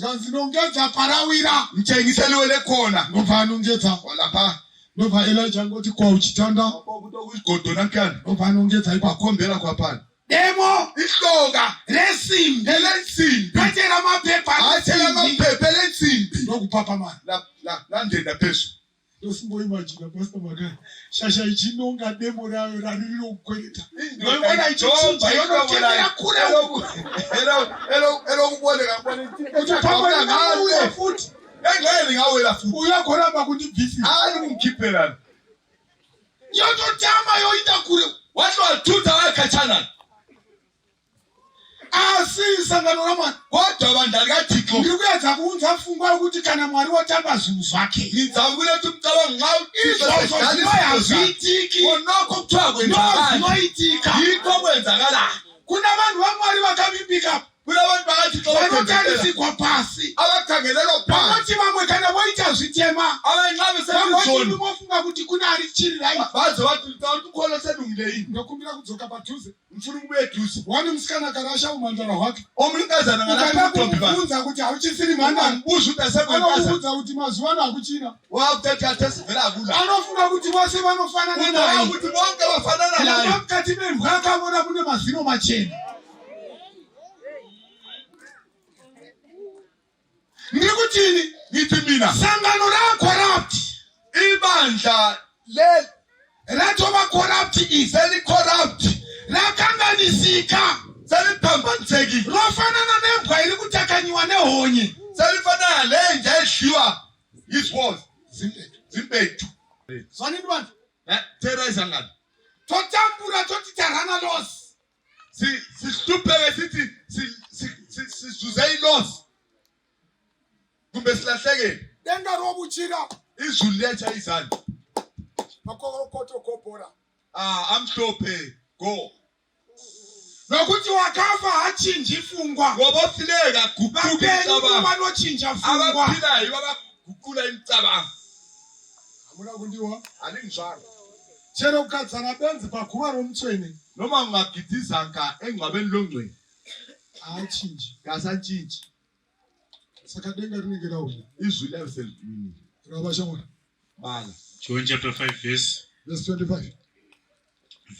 Kanzi nongenza parawira. Mtshengiseliwe lekhona. Ndova nongenza. Walapha. Ndova Elijah ngothi kwa uchitanda. Kuzigodo nankani. Ndova nongenza ipakhombela kwaphana. Demo. Ihloka. Lesimbi. Elensimbi. Bathela amaphepha. Athela amaphepha elensimbi. Ndokupapamana. La ndenda phezulu. Dosimboimagina Pastor Magana. Shasha ichinonga demo rayo rariro kukweleta. Ngoibona ichinja yonotendera kure. Elo kuboneka kubona. Utapapana ngauya futhi. Engeke ngawela futhi. Uyakhoramba kundibvisi. Hayi ungikhiphela. Yototama yoita kure. Watu wathutha wakhatshana. Asisangano ramani. Kodwa abandali kaThixo. Ngikuyenza kuunza fungwa ukuthi kana Mwari wotamba zvinhu zvakhe. Ngizamkuletha umcabango ngawo izvozvoitiki. Konokho kuthiwa kwenzakala. Zvinoitika. Yikho kwenzakala. Kuna vanhu vaMwari vakavimbika. Kunabantu bakaThixo vanotarisikwa pasi. Abakhangelelwa phansi. Vanoti vamwe kana voita zvitema. Abanqabe sezoni. Vofunga kuti kuna ari chiri right. Baze wathi ukholo selungile yini. Ndokumbira kudzoka padhuze. Mfuna ukubuya eduze. Wani musikana karasha umandara wake. Omlinkazana ngalapha kuthombi bani. Ufunza ukuthi awuchisiri mhandara. Ubuza ukuthi asekwenkazana. Anokubuza ukuthi mazuwana akuchina. Wakuthetha athesivela akula. Anofunga kuti vose vanofanana naye. Ukuthi bonke bafanana naye. Lapha mukati memvura akavona kune mazino machena. Ngikutini? Ngithi mina. Sangano la corrupt. Ibandla Ratova corrupt is very corrupt. Rakanganisika. Seliphambaniseki. Lofanana nembwa iri kutakanyiwa nehonye. Selifana lenje edliwa yiswozi. Zimpethu. Zvani vanhu. Terrorize ngani. Totambura totitarana loss. Sihluphe sithi sizuze iloss. Kumbe silahleke. Denga robuchira. Izulu letha izandla. Makokorokoto kopora. Amhlophe go. Nokuthi wakafa hachinji fungwa. Ngoba ofileka guquka imcabango. Banochinja fungwa. Abaphilayo babaguqula imicabango. Amuna kundiwa. Alingizwanga. Chero ukadzana benzi paguva romtsweni. Noma ungagidiza nka engcwabeni longcwele. Hachinji. Kasantshintshi. Saka denga rinenge raona. Izulu leyo selivumile. Rabashamona. Bala. John chapter 5 verse 25.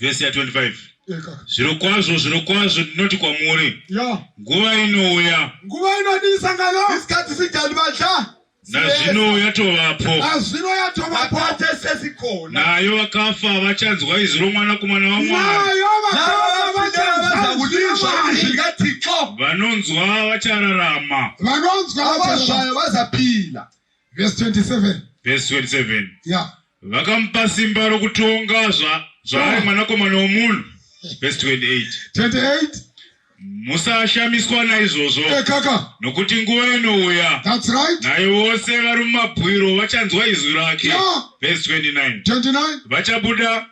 Verse ya 25. Kaka. Zvirokwazvo ndinoti kwamuri. Ya. Nguva inouya. Nguva inodini sangano. Isikhathi sinjani bandla? Nazvino yatovapo. Nazvino yatovapo. Apate sesikhona. Nayo vakafa vachanzwa izwi romwanakomana waMwari. Nayo vakafa vachanzwa izwi kaThixo. Vanonzwa vachararama. Vanonzwa vachararama vazaphila. Verse 27. Verse 27. Yeah. Vakamupa simba rokutonga zvaari mwanakomana womunhu. Verse 28. 28. musashamiswa naizvozvo kaka nokuti nguva inouya that's right naye vose vari mumabwiro vachanzwa izwi rake. Yeah. Verse 29 29 vachabuda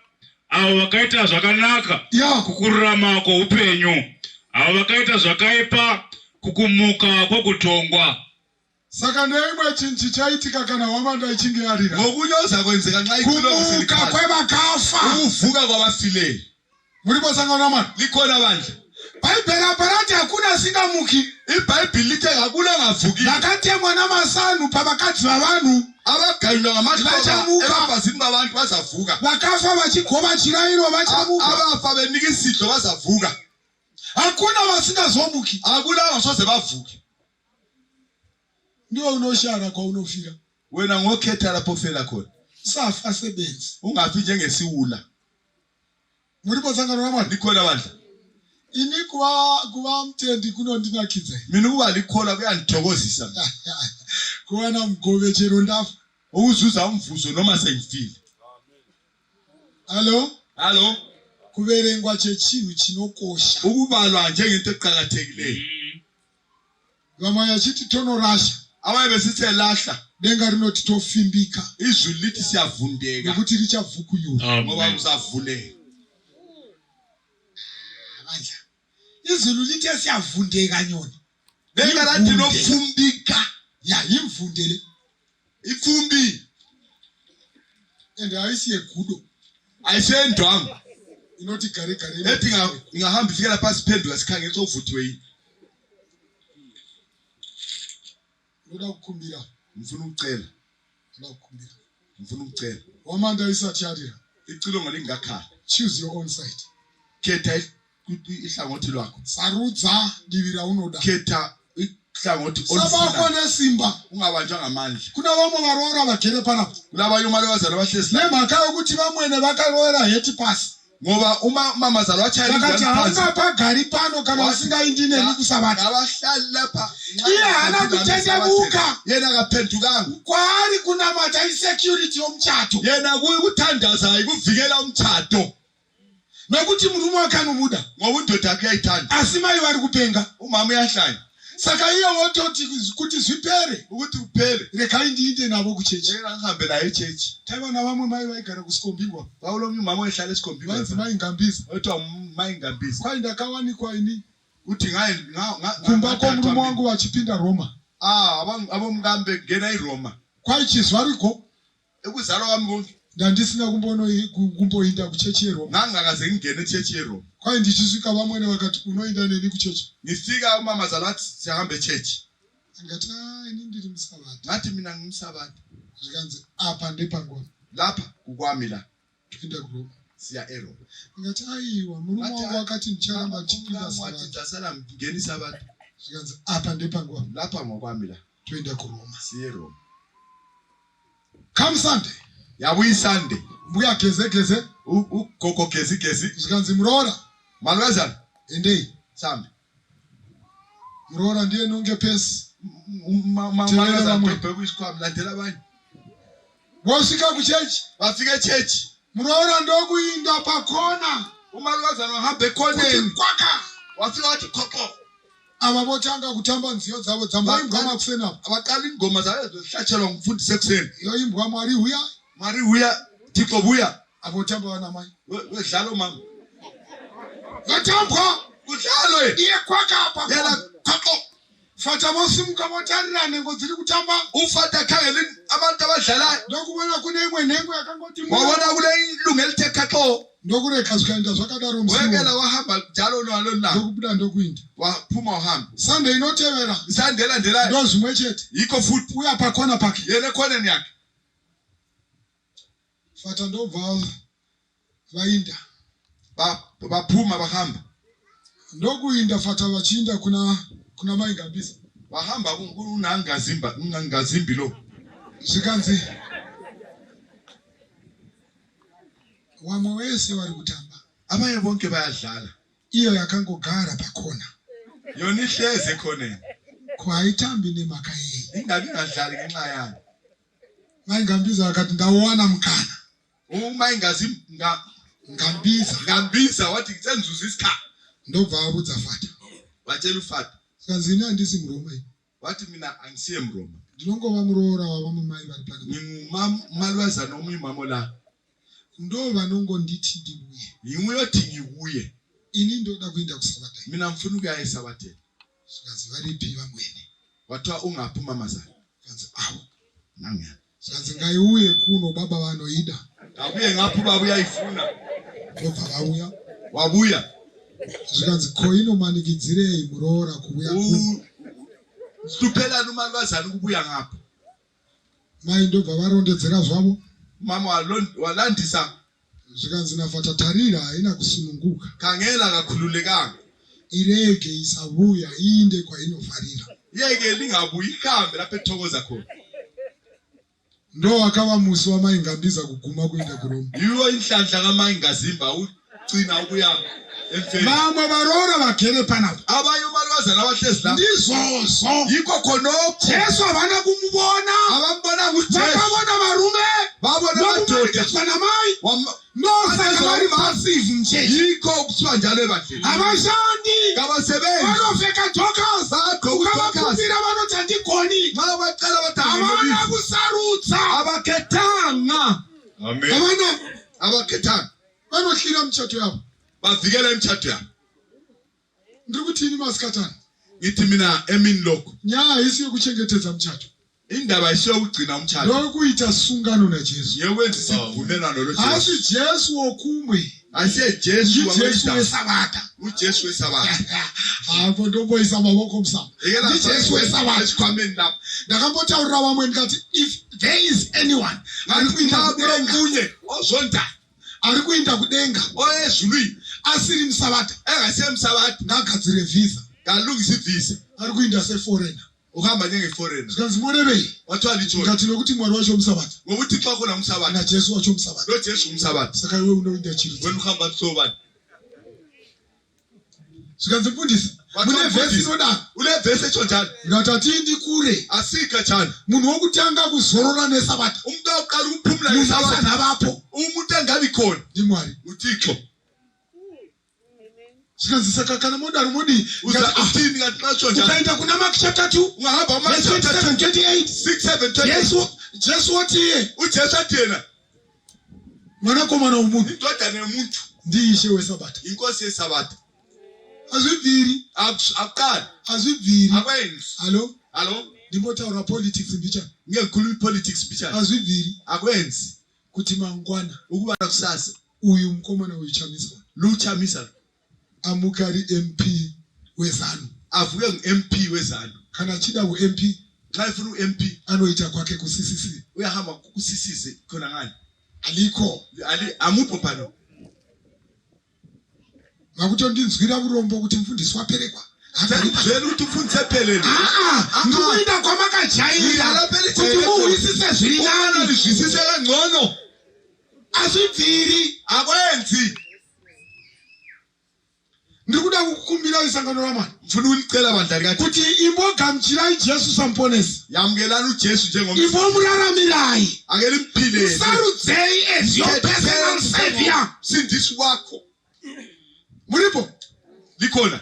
avo vakaita zvakanaka yeah kukururama kwoupenyu, avo vakaita zvakaipa kukumuka kwokutongwa. saka neimwe chinhu chaitika kana Hwamanda ichinge yarira ngokunyoza kwenzeka nxa kumuka kwevakafa ukuvuka kwabafileyo. muripo sangana mwana Likhona bandla bhaibheri apa rati hakuna asingamuki. iBhayibhili lithe akula ngavuki. vakatemwa namasanu pavakadzi vavanhu abaganywa ngamahlombe Bachamuka. ebafazini babantu bazavuka. vakafa vachigova chirayiro vachamuka. abafa benika isidlo bazavuka. hakuna vasingazomuki. akula ngasoze bavuke. ndiwo unoshara kwaunofira. wena ngokhetha lapho ofela khona. safa sebenzi ungafi njengesiwula. muripo sangana mwana likhona bandla ini kuva mtendi kunondinakidza. mina ukuba likhola kuyandithokozisa. kuva namugove chero ndafa. ukuzuza umvuzo noma sengifile. hallo kuverengwa chechinhu chinokosha. ukubalwa njengento eqhakathekileyo. vamwe yachiti tonorasha. abanye besithe lahla denga rinoti tofimbika izulu lithi siyavundeka nokuti richavhukuyura. ngoba uzavuleka. Bandla izulu lithe siyavundeka nyoni. denga lathi nofumbika ya imvundele ifumbi and ayisiye gudo ayisendwanga inoti gare ethi ngahamba ifikela phansi phenduka sikhangela sovuthiwe yini. ndoda kukumbira ngifuna ukucela Hwamanda isathi yarira icilongo lingakhala. choose your own side. khetha ihlangothi lwakho. sarudza divi raunoda. khetha ihlangothi sabakho nesimba. ungabanjwa ngamandla. kuna vamwe varoora vagere panapa kulabanye umalokazana bahlezi nemhaka yokuti vamwene vakaroora heti pasi ngoba uma mamazala vakati wachayela haungapagari pano kana usingaindi neni kusabata. abahlali lapha iye haana kutendebuka. yena akaphendukanga. kwaari kunamata isecurity yomuchato yena kuyikuthandaza ikuvikela umthato nokuti murume wakanomuda ngoba indoda yakhe uyayithanda. asi mai vari kupenga. umama uyahlanya saka iye wototi kuti zvipere ukuthi kuphele rekai ndiinde navo kuchechi. yena ngihambe naye echechi. taiva navamwe mai vaigara kusikombingwa wawulomnye umama oyehlala esikhombiwa vanzi maingambiza othiwa mayingambisa kwai ndakawanikwa ini uthi kumba komurume wangu vachipinda Roma. abomkambe ngena iRoma. kwai chizvariko ekuzalwa kwami konke ndandisina kumboinda kuchechi yeRoma. ngangakaze ngingene echechi yeRoma. kwai ndichisvika vamwene vakati unoinda neni kuchechi. ngifika umamazala wathi siyahambe echechi. ndikati ini ndiri musavata. ngathi mina ngimsabata. zvikanzi apa ndepangwa lapha kukwami la toenda kuRoma. siya eRoma. ndikati aiwa murume wangu akati ndicharamba ndichipinda sabata. ndasala ngingena isabata. zvikanzi apa ndepangwa lapha ngokwami la toenda kuRoma. siya eRoma. come Sunday yabuya isande mbuya gezegeze ugogo gezigezi zvikanzi muroora malukazana endei sambe muroora ndiye nonge pesi. malukazana kuisikwami landela abanye vosvika kuchechi bafika echechi. muroora ndokuinda pakona umalukazana wahamba kuti ekhoneni kwaka wafika wathi khokho. ava votanga kutamba nziyo dzavo dzambaimbwa makuseni apa. abaqala ingoma zayo zihlatshelwa ngumfundisi ekuseni. yoimbwa mwari huya mari huya thixo buya avotamba vanamai wedlala umama vatambwa kudlalwe iye kwaka apa yena khokho. fata vosimuka votarira nhengo dziri kutamba ufata akhangele abantu abadlalayo ndokuvona kune imwe nhengo yakangoti wabona kule ilunga elithe khakho. ndokurega zvikaenda zvakadaro wekela wahamba njalo nalona ndokubuda ndokuinda. waphuma wahamba. sunday inotevera isandelandelayo ndo zvimwe chete yikho futhi uya pakona pake yena ekhoneni yakhe. fata ndobva vainda baphuma bahamba ndokuinda fata vachiinda kuna maingambisa bahamba unangazimbi lo. zvikanzi vamwe vese vari kutamba abanye bonke bayadlala iyo yakangogara pakona yona ihlezi ekhoneni kwaitambi nemhaka yei. ingabe ingadlali ngenxa yani. maingambiza vakati ndauwana mukana uma ngambiza ngambiza wathi senzuza isikhathi. ndobva avudza fata watshela ufata Skazini andisi mroma ini. wathi mina angisiye mroma Ndinongova murora wabamamai vari pano. ngingumalwazana omuyimamo la Ndo vanongonditi ndibuye. yinguyothi ngibuye Ini ndoda kuenda kusabata. mina ngifuna ukuya esabatheni Skazi varipi vamwene. wathiwa ungaphi umamazana Skazi awu. nangiya Skazi ngaiuye kuno baba vanoida. abuye ngaphi ubaba uyayifuna Ndobva vauya. wabuya Zvikanzi koino manikidzirei muroora kuuya kuno. hluphelani umalwazana ukubuya ngapha Mai ndobva varondedzera zvavo. mama walandisa Zvikanzi nafata tarira haina kusununguka. khangela akakhululekanga Irege isabuya iinde kwainofarira. yeke lingabuyi ikhambe lapho ethokoza khona Ndo akava musi wamaingambiza kuguma kuenda kuRoma. yiwo inhlanhla kamayingazimba ugcina ukuya emfeni Vamwe varoora vagere panapa. abanye umalwazana abahlezi la Ndizvozvo. yikho khonokho Jesu havana kumubona. abambona kujesu Vakavona varume. babona madoda Nokumanikidzwa namai. Nosaka vari passive muchechi. yikho kuthiwa njalo ebandleni Havashandi. kabasebenzi Vanopfeka jokas. Ukavakumbira vanoti handigoni. ma baqala Havana kusarudza. abakhethanga Amen. abakhethanga Vanohlira muchato yavo. bavikela imitshato yabo Ndiri kutini masikatani? ngithi mina emini lokho Nyaya haisi yokuchengetedza muchato. indaba isiyokugcina umtshato Ndokuita sungano naJesu. yekwenza isivumelwano lojesu Asi Jesu wokumwe. asiye jesu Jesu wamenda wesabata. ujesu wesabatha Hapo ndomboisa mavoko musama. Jesu wesabata. esikhwameni lapho Ndakambotaurira vamwe ndikati if there is anyone ari kuinda kudenga, kunye ozonda ari kuinda kudenga oyezulwini asiri musabata, engasiye emsabatha ngagadzire visa. kalungisa ivisa Ari kuinda seforeigner. uhamba njengeforeigner Zvikanzi morevei? wathiwa litshoni Ndikati nokuti Mwari wacho musabata ngokuthi xa khona umsabatha naJesu wacho musabata. lo jesu umsabatha Saka iwe unoinda chiri. wena uhamba kusobani Zvikanzi mfundisi, mune vhesi inodaro. ule vhesi etsho njalo Ndikati atindi kure. asika tshani Munhu wokutanga kuzorora nesabata. umuntu awuqala ukuphumula Munhu ngesabatha asana vapo. umuntu engabi khona NdiMwari. uthixo Zvikanzi saka kana modaro modi. uthini kanti xa tsho njalo Ukaenda kuna Mark chapter 2. ungahamba Verse 27, 28. 6:7 Jesu wati iye ujesu athi yena mwanakomana womunhu indodana yomuntu ndiishe wesabata. inkosi yesabatha Azvibviri. akuqali Azvibviri. akwenzi Halo? Ndimbotaura politics mbichana. ngeke ngikhuluma politics bichana Azvibviri akwenzi kuti mangwana ukuba kusasa uyu mukomana uyichamiswa. luchamisa Amukari MP wezanu. avuke ngu-MP wezanu Kana achida ku-MP xa efuna u-MP anoita kwake ku-CCC. uyahamba kusisize khona ngani Aliko. amupho phano Makutondinzwira urombo kuti mfundisi waperekwa. zveni kuti ufundise ephelele Ndikuenda kwamakajaira kuti muhwisise zviri nani. lizwisise kangcono Azvibviri. akwenzi Ndiri kuda kukumbira isangano raMwari mfuna ulicela bandla likathi kuti imbogamuchirai Jesu samuponesi. yamukelani ujesu njengomsindisi Imbomuraramirai. ake limphilele Sarudzei as your personal savior. msindisi wakho Muripo? likhona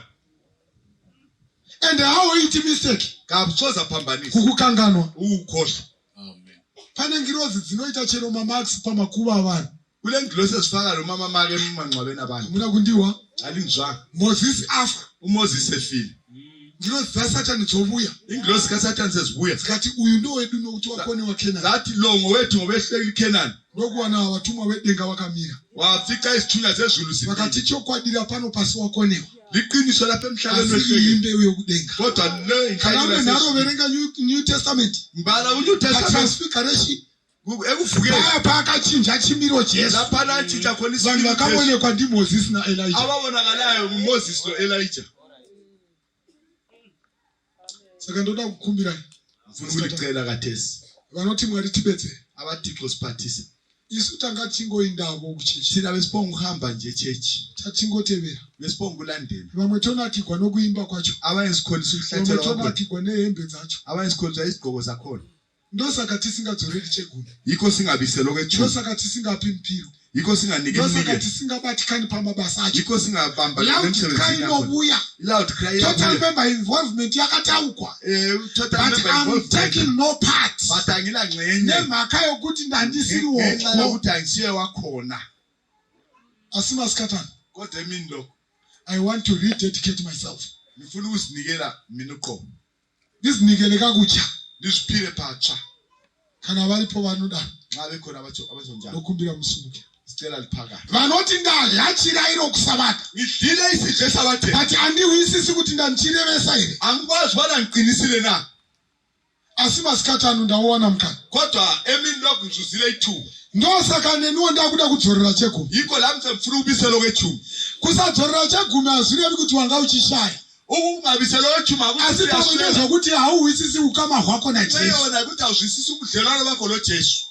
And how it mistake? kabusoza phambanisa Kukukanganwa. ukukhohlwa Pane ngirozi dzinoita chero mamax pamakuva avanhu. kule ngilosi ezifaka lo mama make emangcwabeni abantu Muna kundiwa? alingizwanga Moses afa. umoses efile Ngirozi dzaSatani dzobuya. ingilosi kasathane sezibuya Zikati uyu ndo wedu nokuti wakonewa Kenani. zathi lo ngowethu ngobehleka ikhenani Ndokuwana vatumwa vedenga vakamira. wafica izithunywa zezulu Vakati zibili chokwadira pano pasi wakonewa. liqiniso lapha emhlabeni Asi wehleki imbewu yokudenga. kodwa le Kana inhlayela unenharo verenga New Testament. mbala uNew Testament Patransfiguration. ekuvukeni Paya pakachinja chimiro Jesu. laphana atshitsha khona Vanhu isimilo Jesu. vakaonekwa ndiMoses naElijah. ababonakalayo nguMoses no-Elijah Saka ndoda kukumbirai. mfuna ukulicela kathesi Vanoti Mwari tibetsere. abathixo siphathise Isu tanga chingoindavo kuchechi. thina besibonga ukuhamba nje echechi Tachingotevera. besibonga ukulandela Vamwe tonatigwa nokuimba kwacho. abanye sikholisa Vamwe ukuhlatshelwa kwakhona tonatigwa nehembe dzacho. abanye sikholisa izigqoko zakhona ndosaka tisingadzoreri chegumi, iko singabiselo ke Tshuma, ndosaka tisingapi mpiro, iko singanike ndosaka mnike, tisingabatikani pamabasa acho. iko singabamba Loud cry inobuya, loud cry total ya member involvement yakataukwa, total but member I'm involved taking no part. but angila ngcenye Nemhaka yokuthi ndandisiriwo. ngenxa yokuthi angisiye wakhona. Asimasikatana, Kodwa emini lo I want to rededicate myself. ngifuna ukuzinikela mina uqobo, Ngizinikele kakutsha. ngiziphile phatsha. Kana balipo vanoda Nxa bekhona abazonjalo lokumbira musumuke. sicela liphakathi. Vanoti ndalachira iro kusabata. Ngidlile isidlo esabathe, But andiwisisi kuti ndandichirevesa here. angikwazi bona ngiqinisile na. Asimasikatana ndawana mkana. Kodwa emini lo ngizuzile ithuba. Ndosaka neniwo ndakuda kudzorera chegumi. Yiko la ngifuna ubiselo ke Tshuma. Kusadzorera chegumi azirevi kuti wanga uchishaya. Ukungabiselo ke Tshuma Asi pamwe zvokuti hauwisisi ukama hwako naJesu. Uyona ukuthi awuzwisisi ubudlelwano bakho lo Jesu.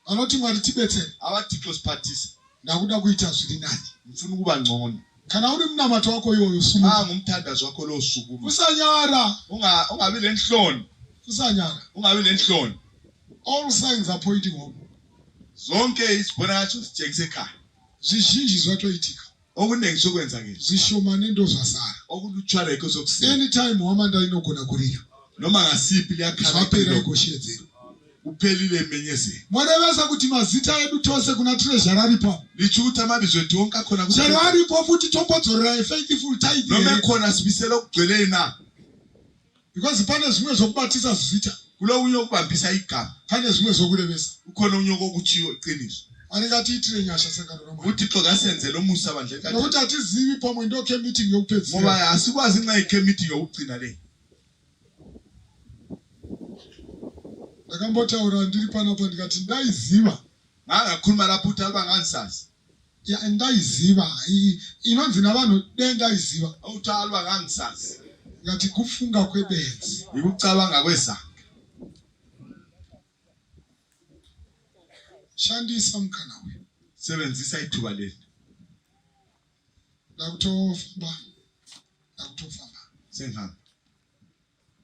Vanoti Mwari tibetsere. Abathi close parties. Ndakuda kuita zviri nani. Ngifuna ukuba ngcono. Kana uri munamato wako iwoyo sumuka. Ngumthandazo wakho lo sukuma. Usanyara. Ungabi lenhloni. Usanyara. Ungabi lenhloni. All signs are pointing home. Zonke izibonakalo zitshengisa ekhaya. Zvizhinji zvatoitika. Okuningi sokwenza ke. Zvishomane ndozvasara. Okulutshwana ikho sokusela. Anytime Hwamanda inogona kurira. Noma ngasiphi liyakhala. Zvapera ikoshedzero. Uphelile emenyezeni. Mwarevesa kuti mazita edu tose kuna treasure aripo. Lithi ukuthi amabizo ethu wonke akhona kuti treasure aripo futhi tombodzorera faithful tithe. Noma ekhona sibisela okugcwele na. Because pane zvimwe zokubatisa zita. Kulo unye okubambisa igama. Pane zvimwe zokurevesa. Ukhona unye okuthiyo iqiniso. Aningati itire nyasha sengano noma. UThixo kasenzele umusa bandle kathi. Nokuthi atizivi pamwe ndokhe meeting yokupedzisela. Ngoba asikwazi nxa ikhe meeting yokugcina le. Ndakambotaura ndiri panapa ndikati ndaiziva. Ngakhuluma lapho uthi abangangisazi. Ya ndaiziva. Inonzi navanhu ndaiziva. Uthi abangangisazi. Ngati kufunga kwebenzi. Ukucabanga kwezanga. Shandisa mkhana we. Sebenzisa ithuba leli. Ndakutofamba. Sengihamba.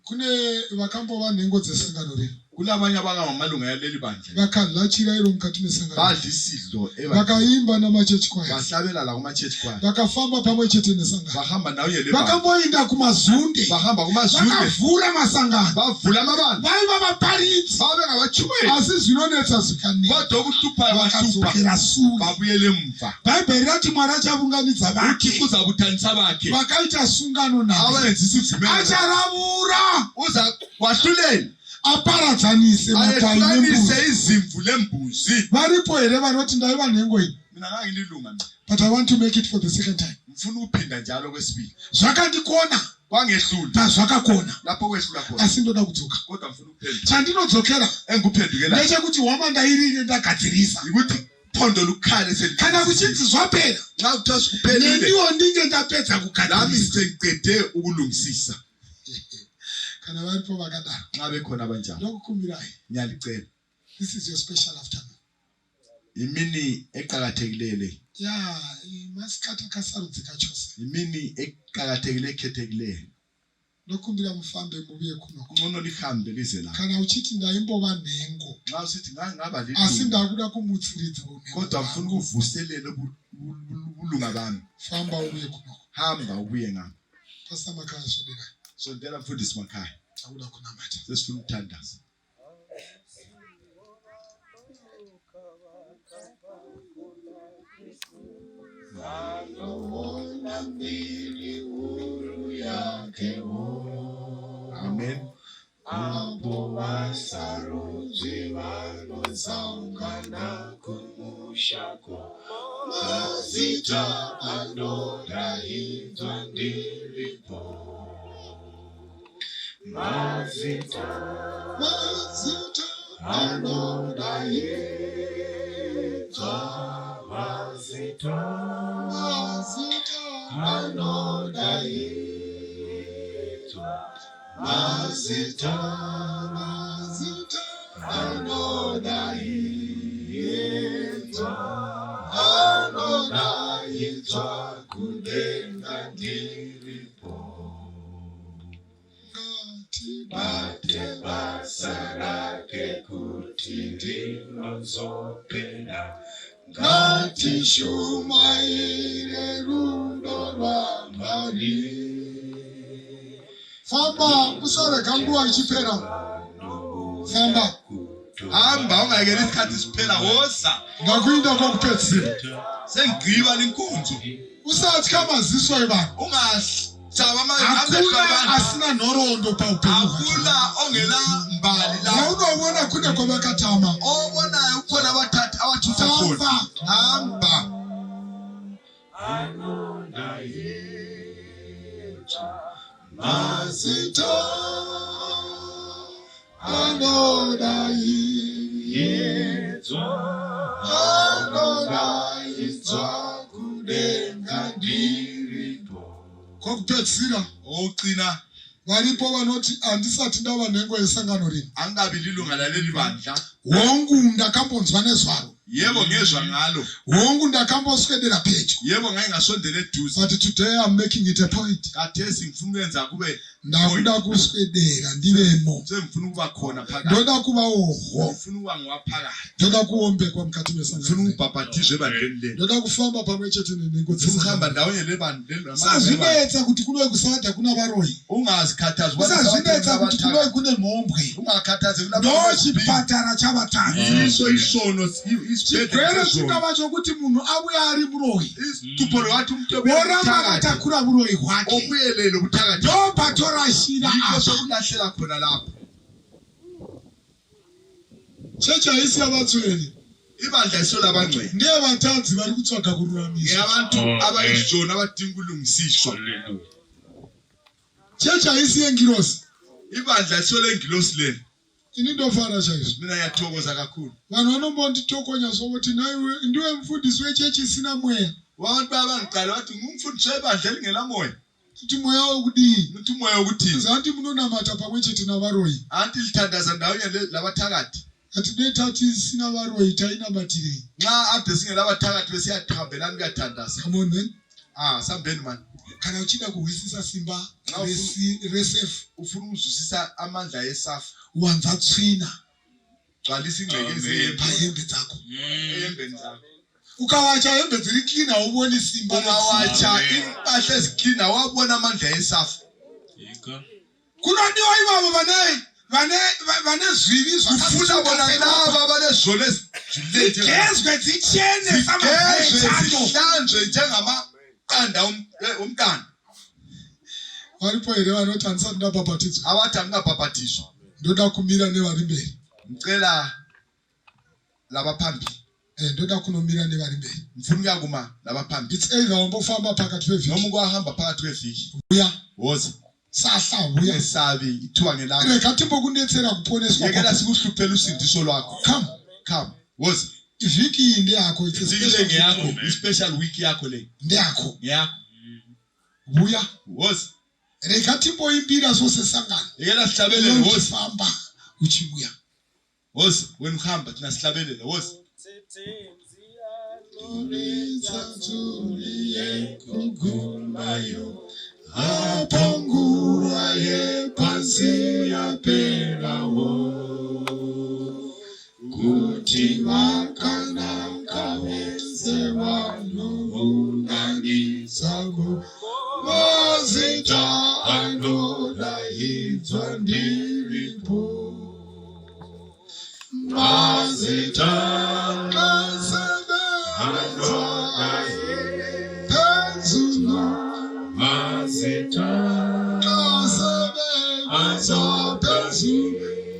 Kune vakambo vanhengo dzesangano rino. Kulabanye abangamalunga yaleli bandla. Vakadlachira iro mukati mesangano. Badla isidlo vakaimba namachechi choir. Bahlabela la kuma-church choir. Vakafamba pamwe chete nesangano. Bahamba nawo yele bandla. Vakamboenda kumazunde. Bahamba kumazunde. Vakavhura masangano. Bavula amabandla. Vaiva vaparidzi. Babe ngabachumeli. Asi zvinonetsa zvikanena. Kodwa ukuhlupha vakadzokera sure. babuyele emva. Bhaibheri rati Mwari achavunganidza vake. Uthi uzabuthanisa bakhe. Vakaita sungano naye. Awenza isivumelo. Acharavura. Uza wahlulela. Aparadzanise makwai nembuzi. Izimvu lembuzi. Varipo here vanoti ndaiva nhengo iyi. Mina ngangililunga mina. But I want to make it for the second time. Mfuna uphinda njalo kwesibili. Zvakandikona. Kwangehlula. Zvakakona. Lapho kwehlula khona. Asi ndoda kudzoka. Kodwa mfuna uphendula. Chandinodzokera Engikuphendukela. ndechekuti Hwamanda irine ndagadzirisa. Ukuthi phondo lukhale seli. Kana kuchinzi zvapera. Nxa uthasi kuphelile. Neniwo ndinge ndapedza Nami kugadzirisa. sengiqede ukulungisisa. Kana varipo vakadaro. Nxa bekhona abanjalo. Ndokukumbirai. Ngiyalicela. This is your special afternoon. Imini eqhakathekileyo le. Ya, masikati akasarudzika chose. Imini eqhakathekileyo ekhethekileyo. Ndokumbira mufambe mubuye kunoko. Kungcono lihambe lize la. Kana uchiti ndaimbova nhengo. Nxa usithi ngaba Asi lilunga. ndakuda kumutsiridza unhengo. Kodwa mfuna ukuvuselele ubulunga bami. Famba ubuye kunoko. Hamba ubuye ngami. Pastor Makhaya shodeka. So ndela mfundisi Makhaya. Akuda kunamata. Sesifuna ukuthandaza. Amen. Abo wasaruzi wanozaungana kumushako mazita anodahidzwa ndiripo mazita anodahidzwa mazita anodahidzwa mazita anodahidzwa kudenga ndiripo bate basa rake tinozopenda ngatishumaire rudo rwaMwari. Famba usarega nguwa ichipera. Famba hamba ungayekela isikhathi siphela woza ngakuinda kokupedzisira. sengigiba lenkonzo Usathi kamaziso ebani. ungasaba Akula asina nhorondo paupenyu. akula ongela mbali la Unobona kune kwabakatama. obonayo ukhona abathathu abathutha khona hamba Mazita anodai anodaizwa kudenga ndiripo. Kokupedzisira ogcina varipo vanoti handisati ndava nhengo yesangano rino. angabi lilunga laleli bandla Hongu ndakambonzwa nezvaro. yebo ngezwa ngalo Hongu ndakamboswedera pedyo. yebo ngeke ngasondela eduze But today I'm making it a point. kathesi ngifuna ukwenza kube Ndakuda kuswedera ndivemo. sengifuna ukuba khona phakathi Ndoda kuva ohwo. ngifuna ukuba ngiwaphakathi Ndoda kuombekwa mukati ngifuna mesangano. ukubhabhatizwa ebandleni leli Ndoda kufamba pamwe chete nenhengo ngifuna ukuhamba dzesangano. ndawonye lebandleni Sazvinetsa kuti kunowe kusada kuna varoyi. ungazikhathazi Sazvinetsa kuti kunowe kune mhombwe. ungakhathazi Ndochipatara chavatadzi. iso isono Chigwere chingava chokuti munhu abuye ari muroyi. isitupho lwathi umuntu Woramba akatakura buroyi hwake. obuyelele ubuthakathi Ndopatorashira yikho apa. sokulahlela khona lapho Chechi haisi yavatsweri. ibandla iso labangcwele Ndiye vatadzi vari kutsvaga kururamiswa. ngeyabantu abayizona abadinga ulungisiswa Chechi haisi yengirosi. ibandla iso lengilosi leli Ini ndofara chaizvo. mina ngiyathokoza kakhulu Vanhu vanombonditokonya sokuti naiwe ndiwe mufundisi wechechi isina mweya. abantu babangiqala bathi ngumfundisi webandla elingelamoya Kuti mweya wokudii. uthi umoya wokuthini Zati munonamata pamwe chete navaroyi. anti lithandaza ndawonye labathakathi Ati detati sina varoyi tainamatirei. nxa ade singelabathakathi besiyahambelani kuyathandaza Come on man. sambeni mani Kana uchida kuhwisisa simba Ngawufuna- resefu. ufuna ukuzwisisa amandla yesafu Wanza tsvina gcwalisa ingcekezi Amen. pahembe dzako. eyembeni zakho Ukawacha hembe dziri clean hauboni simba. ungawatsha Amen. impahla eziklina wabona amandla yesafu Kunodiwa ivavo vane zvivi ufuna bona laba abanezolo ezijulile Gezwe dzichene zigezwe samazvechato. zihlanzwe njengamaqanda omntana Varipo here vanoti handisati ndabhabhatidzwa. abathi angingabhabhatiswa Ndoda kumira nevari mberi. ngicela labaphambili Ndoda kunomira nevari mberi. ngifuna ukuyakuma labaphambili It's either wambofamba phakathi noma pevhiki. ukwahamba phakathi kweviki Uya woza sahla uya. ungesabi ithuba ngelakho Rega timbokudetsera kuponeswa yekela kwako. sikuhluphela usindiso lwakho Come. woza Ivhiki iyi ndeyako. It's a iviki le special ngeyakho Amen. i-special week yakho le ndeyako. ngeyakho Uya. woza Rega timboimbira sose sangano. yekela sihlabelele woza Famba uchibuya. woza wena uhamba thina sihlabelele woza Hapo nguva yepasi yaperawo, kuti vakanaka vese vanounganidzako, mazita anodaidzwa ndiripo, mazita akasevenza penzuno, mazita akasevenza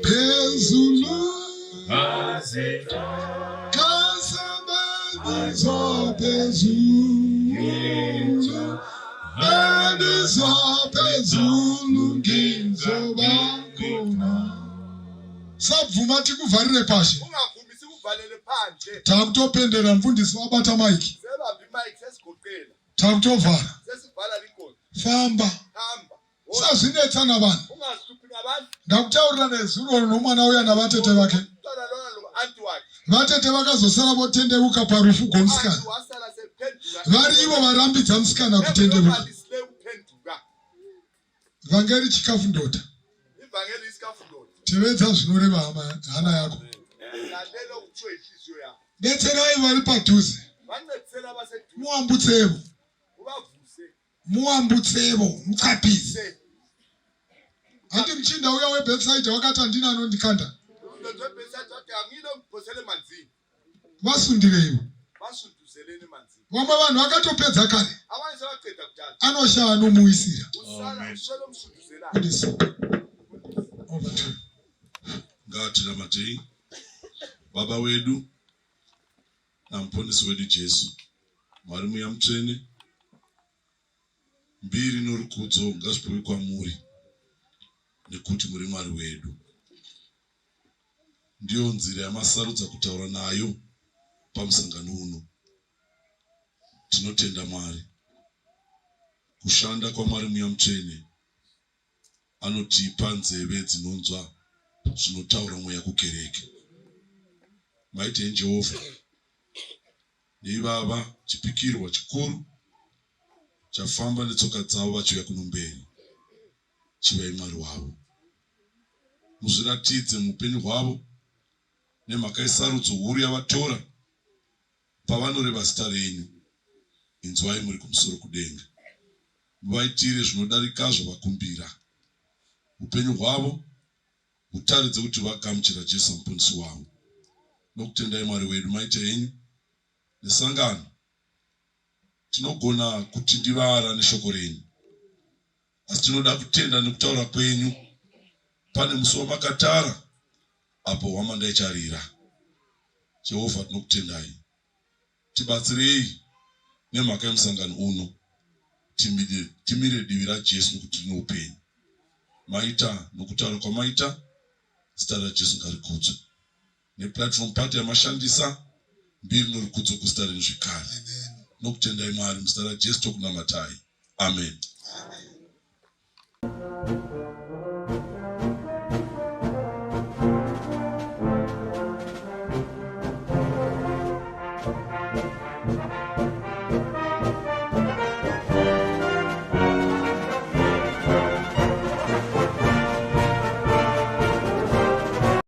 penzuno, mazita akasevenza penzuno, benizwa penzuno ngizobakona. Sabvuma tikuvharire pashi. ungavumisi kuvalele phandle Takutopendera mfundisi wabata maiki. sebambi mike sesigoqela Takutovhara. sesivala linkosi Famba. hamba Sazvinetsa navanhu. ungazihluphi ngabantu Ndakutaurira nezuro nomwana uya navatete vake. umntwana lona lo anti wakhe Vatete vakazosara votendeuka parufu gomusikana. anti wasala sephenduka Vari ivo varambidza musikana kutendeuka. Sile uphenduka Vangeri chikafu ndoda. ivangeli isikafu ndoda Tevedza zvinoreva hana yako. Betserai vari padhuze. Muambutsevo. Muambutsevo. Muchapise. Handi mchinda uya webheside wakati handina anondikanda. Vasundireivo. Vamwe vanhu vakatopedza kare. Anoshaya anomuisira. Over to you. Ngatiramate baba wedu na muponesi wedu Jesu, Mwari muya mutsvene, mbiri norukudzo ngazvipiwe kwamuri nekuti muri Mwari wedu. Ndiyo nzira yamasarudza kutaura nayo pamusangano uno. Tinotenda Mwari. Kushanda kwa Mwari muya mutsvene anotipa nzeve dzinonzwa zvinotaura mweya kukereke. Maite Jehovha neivava chipikirwa chikuru chafamba netsoka dzavo vachiuya kuno mberi. Chivai Mwari wavo. Muzviratidze muupenyu hwavo nemhaka yesarudzo huru yavatora pavanoreva zita renyu. Inzwai muri kumusoro kudenga. Muvaitire zvinodarika zvavakumbira. Upenyu hwavo hutaridze kuti vagamuchira Jesu muponesi wavo. Nokutendai Mwari wedu maite henyu nesangano. Tinogona kuti ndivara neshoko renyu, asi tinoda kutenda nekutaura kwenyu. Pane musi wamakatara apo Hwamanda icharira. Jehovha, tinokutendai. Tibatsirei nemhaka yemusangano uno. Timire divi raJesu nokuti rine upenyu. Maita nokutaura kwamaita, zita raJesu ngarikudzwe. Neplatform party yamashandisa, mbiri norukudzo kuzita renyu zvikare. Nokutendai Mwari muzita raJesu tokunamatai. Amen.